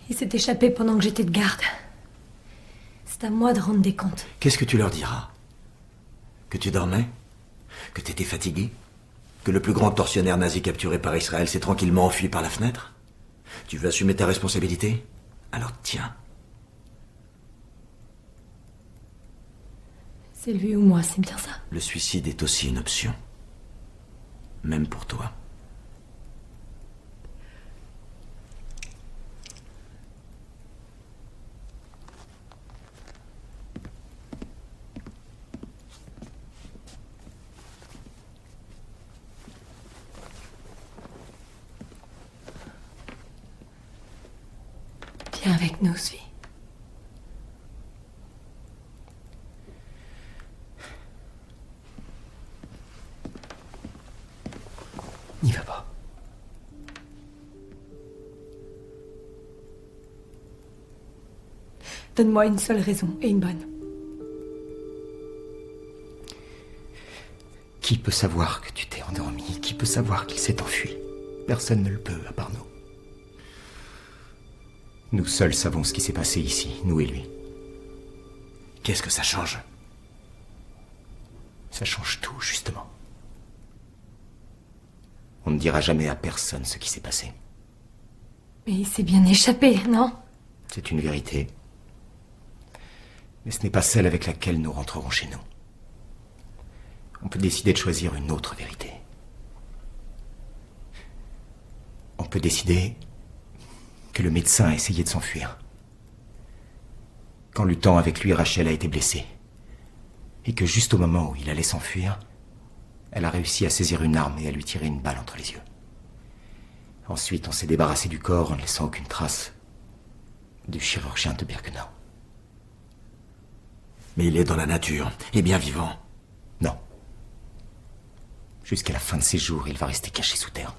Il s'est échappé pendant que j'étais de garde. C'est à moi de rendre des comptes. Qu'est-ce que tu leur diras? Que tu dormais? Que t'étais fatigué? Que le plus grand tortionnaire nazi capturé par Israël s'est tranquillement enfui par la fenêtre? Tu veux assumer ta responsabilité? Alors tiens. C'est lui ou moi, c'est bien ça. Le suicide est aussi une option. Même pour toi. Viens avec nous, Zvi. N'y va pas. Donne-moi une seule raison, et une bonne. Qui peut savoir que tu t'es endormi? Qui peut savoir qu'il s'est enfui? Personne ne le peut, à part nous. Nous seuls savons ce qui s'est passé ici, nous et lui. Qu'est-ce que ça change? Ça change tout, justement. On ne dira jamais à personne ce qui s'est passé. Mais il s'est bien échappé, non? C'est une vérité. Mais ce n'est pas celle avec laquelle nous rentrerons chez nous. On peut décider de choisir une autre vérité. On peut décider que le médecin a essayé de s'enfuir. Qu'en luttant avec lui, Rachel a été blessée. Et que juste au moment où il allait s'enfuir, elle a réussi à saisir une arme et à lui tirer une balle entre les yeux. Ensuite, on s'est débarrassé du corps en ne laissant aucune trace du chirurgien de Birkenau. Mais il est dans la nature, et bien vivant. Non. Jusqu'à la fin de ses jours, il va rester caché sous terre.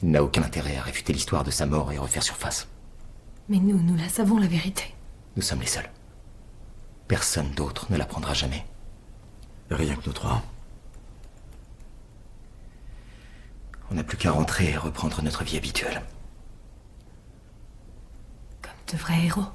Il n'a aucun intérêt à réfuter l'histoire de sa mort et refaire surface. Mais nous la savons, la vérité. Nous sommes les seuls. Personne d'autre ne l'apprendra jamais. Rien que nous trois. On n'a plus qu'à rentrer et reprendre notre vie habituelle. Comme de vrais héros.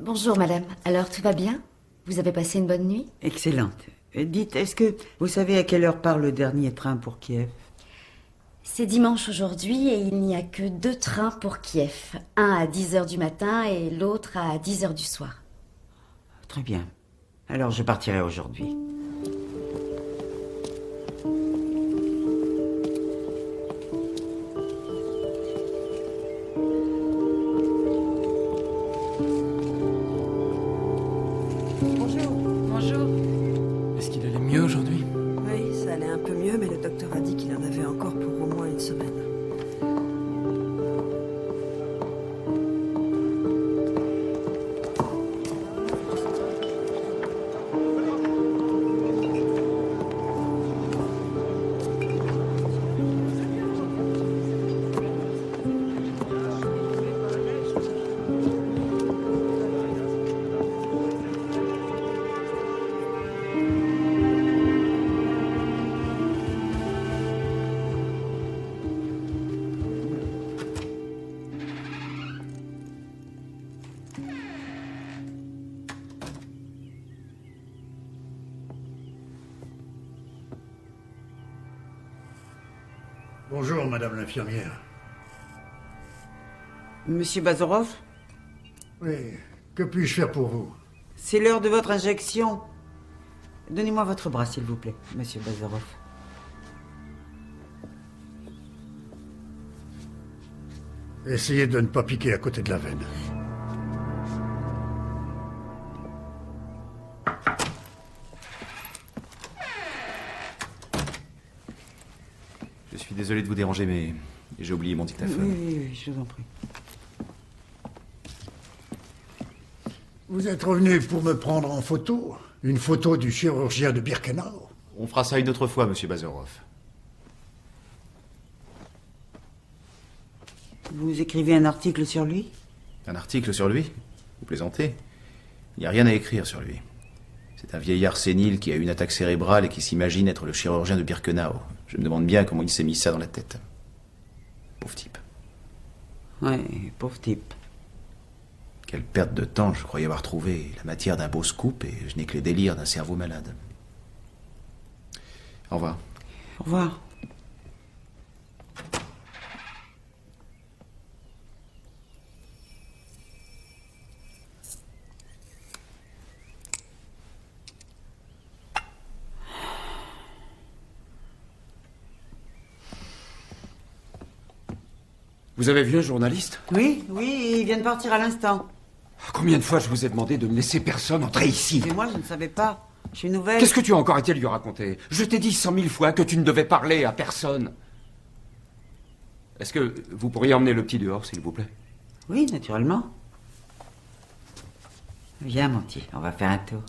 Bonjour, madame. Alors, tout va bien? Vous avez passé une bonne nuit? Excellente. Dites, est-ce que vous savez à quelle heure part le dernier train pour Kiev? C'est dimanche aujourd'hui et il n'y a que 2 trains pour Kiev. Un à 10h du matin et l'autre à 10h du soir. Très bien. Alors je partirai aujourd'hui. Bonjour. Bonjour. Est-ce qu'il allait mieux aujourd'hui? Oui, ça allait un peu mieux, mais le docteur a dit qu'il en avait encore pour au moins une semaine. Bonjour, madame l'infirmière. Monsieur Bazarov? Oui, que puis-je faire pour vous? C'est l'heure de votre injection. Donnez-moi votre bras, s'il vous plaît, monsieur Bazarov. Essayez de ne pas piquer à côté de la veine. Je suis désolé de vous déranger, mais j'ai oublié mon dictaphone. Oui, je vous en prie. Vous êtes revenu pour me prendre en photo? Une photo du chirurgien de Birkenau? On fera ça une autre fois, monsieur Bazarov. Vous écrivez un article sur lui? Un article sur lui? Vous plaisantez? Il n'y a rien à écrire sur lui. C'est un vieillard sénile qui a eu une attaque cérébrale et qui s'imagine être le chirurgien de Birkenau. Je me demande bien comment il s'est mis ça dans la tête. Pauvre type. Ouais, pauvre type. Quelle perte de temps, je croyais avoir trouvé la matière d'un beau scoop et je n'ai que les délires d'un cerveau malade. Au revoir. Au revoir. Vous avez vu un journaliste? Oui, il vient de partir à l'instant. Combien de fois je vous ai demandé de ne laisser personne entrer ici? Mais moi, je ne savais pas. Je suis nouvelle. Qu'est-ce que tu as encore été lui raconter? Je t'ai dit 100 000 fois que tu ne devais parler à personne. Est-ce que vous pourriez emmener le petit dehors, s'il vous plaît? Oui, naturellement. Viens, mon petit, on va faire un tour.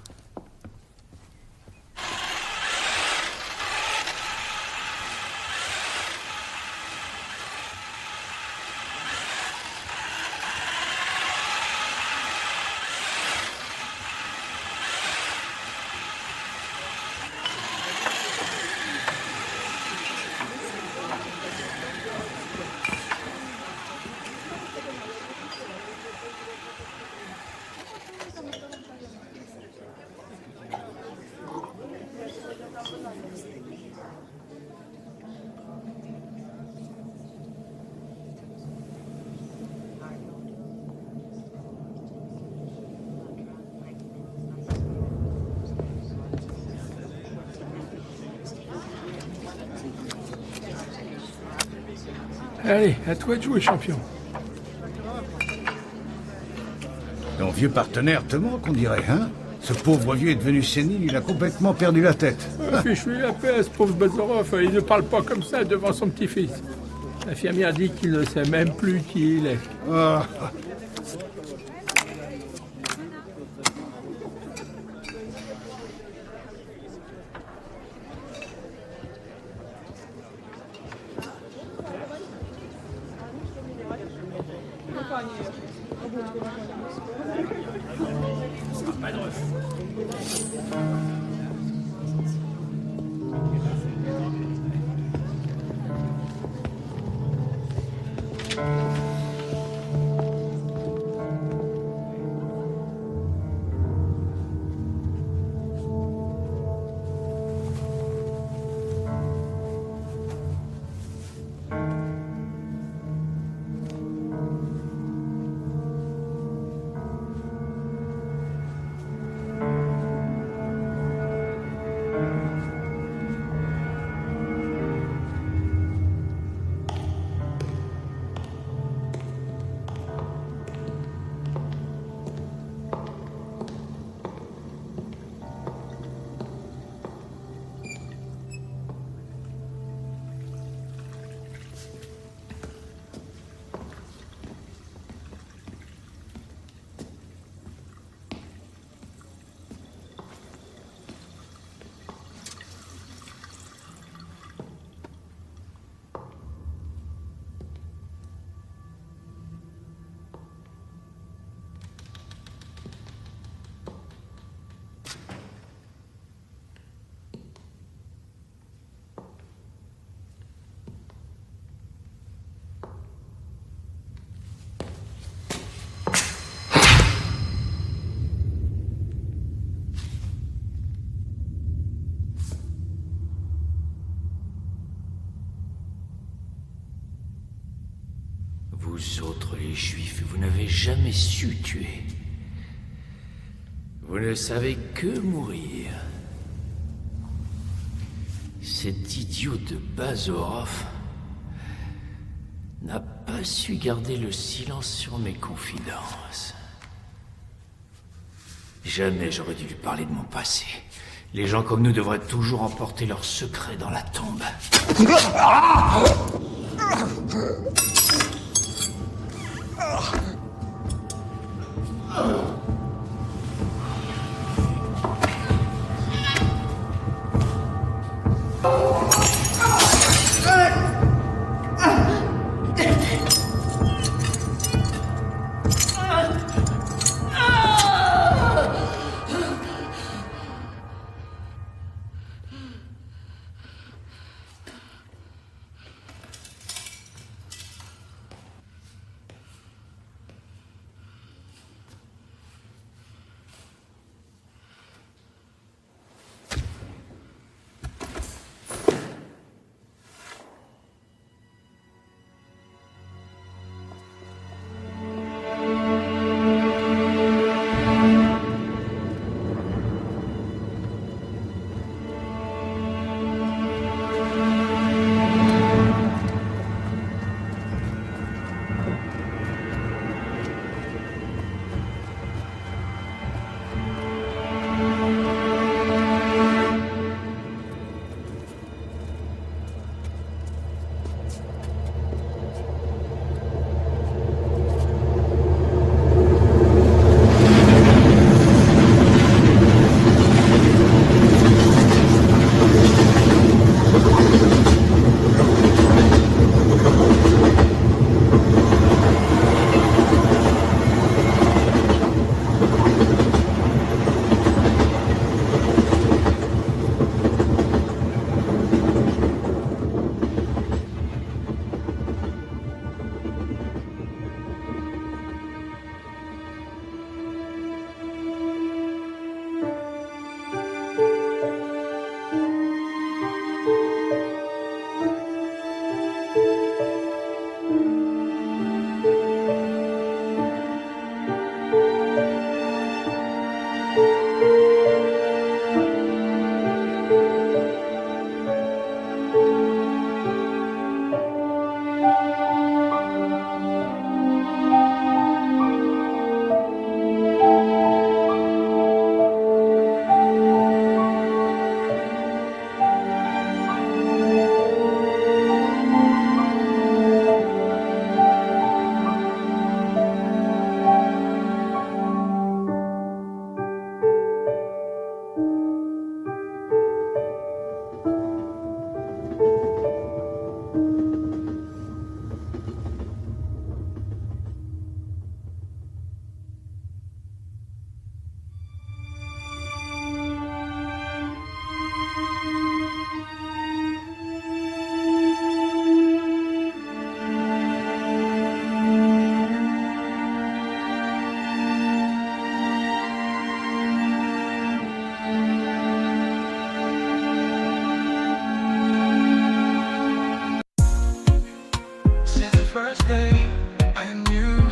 Allez, à toi de jouer, champion. Ton vieux partenaire te manque, on dirait, hein? Ce pauvre vieux est devenu sénile, il a complètement perdu la tête. Fiche-lui la paix, ce pauvre Bazarov. Il ne parle pas comme ça devant son petit-fils. L'infirmière dit qu'il ne sait même plus qui il est. Ah. Vous autres, les Juifs, vous n'avez jamais su tuer. Vous ne savez que mourir. Cet idiot de Bazorov n'a pas su garder le silence sur mes confidences. Jamais j'aurais dû lui parler de mon passé. Les gens comme nous devraient toujours emporter leurs secrets dans la tombe. first day, I knew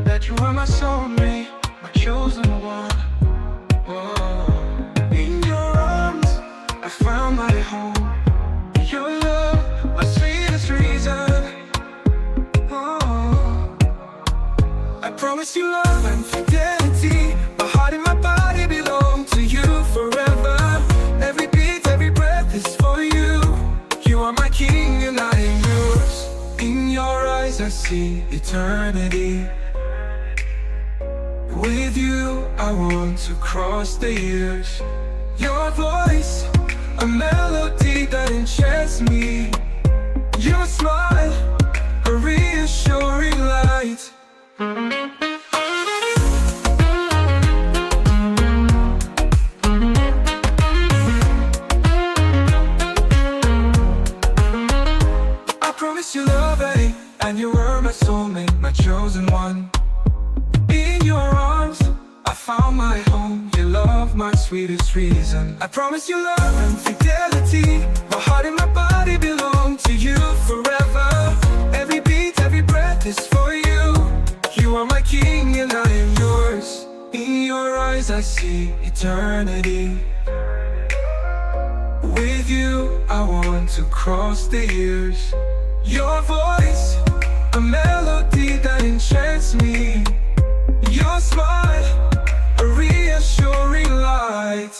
that you were my soulmate, my chosen one. Whoa. In your arms, I found my home. Your love, my sweetest reason. Oh. I promise you love and fidelity. My heart and my body belong to you forever. Every beat, every breath is for you. You are my king and I am yours. In your eyes I see eternity. With you I want to cross the years. Your voice, a melody that enchants me. Your smile, a reassuring light. I promise you love, and you were my soulmate, my chosen one. In your arms, I found my home. Your love, my sweetest reason. I promise you love and fidelity. My heart and my body belong to you forever. Every beat, every breath is for you. see eternity. With you, I want to cross the years. Your voice, a melody that enchants me. Your smile, a reassuring light.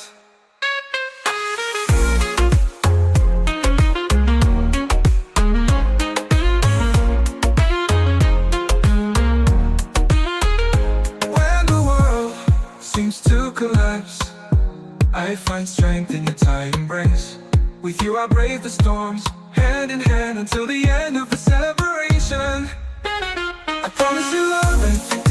When the world seems to collapse, I find strength in your tight embrace. With you I brave the storms, hand in hand until the end of the celebration. I promise you love and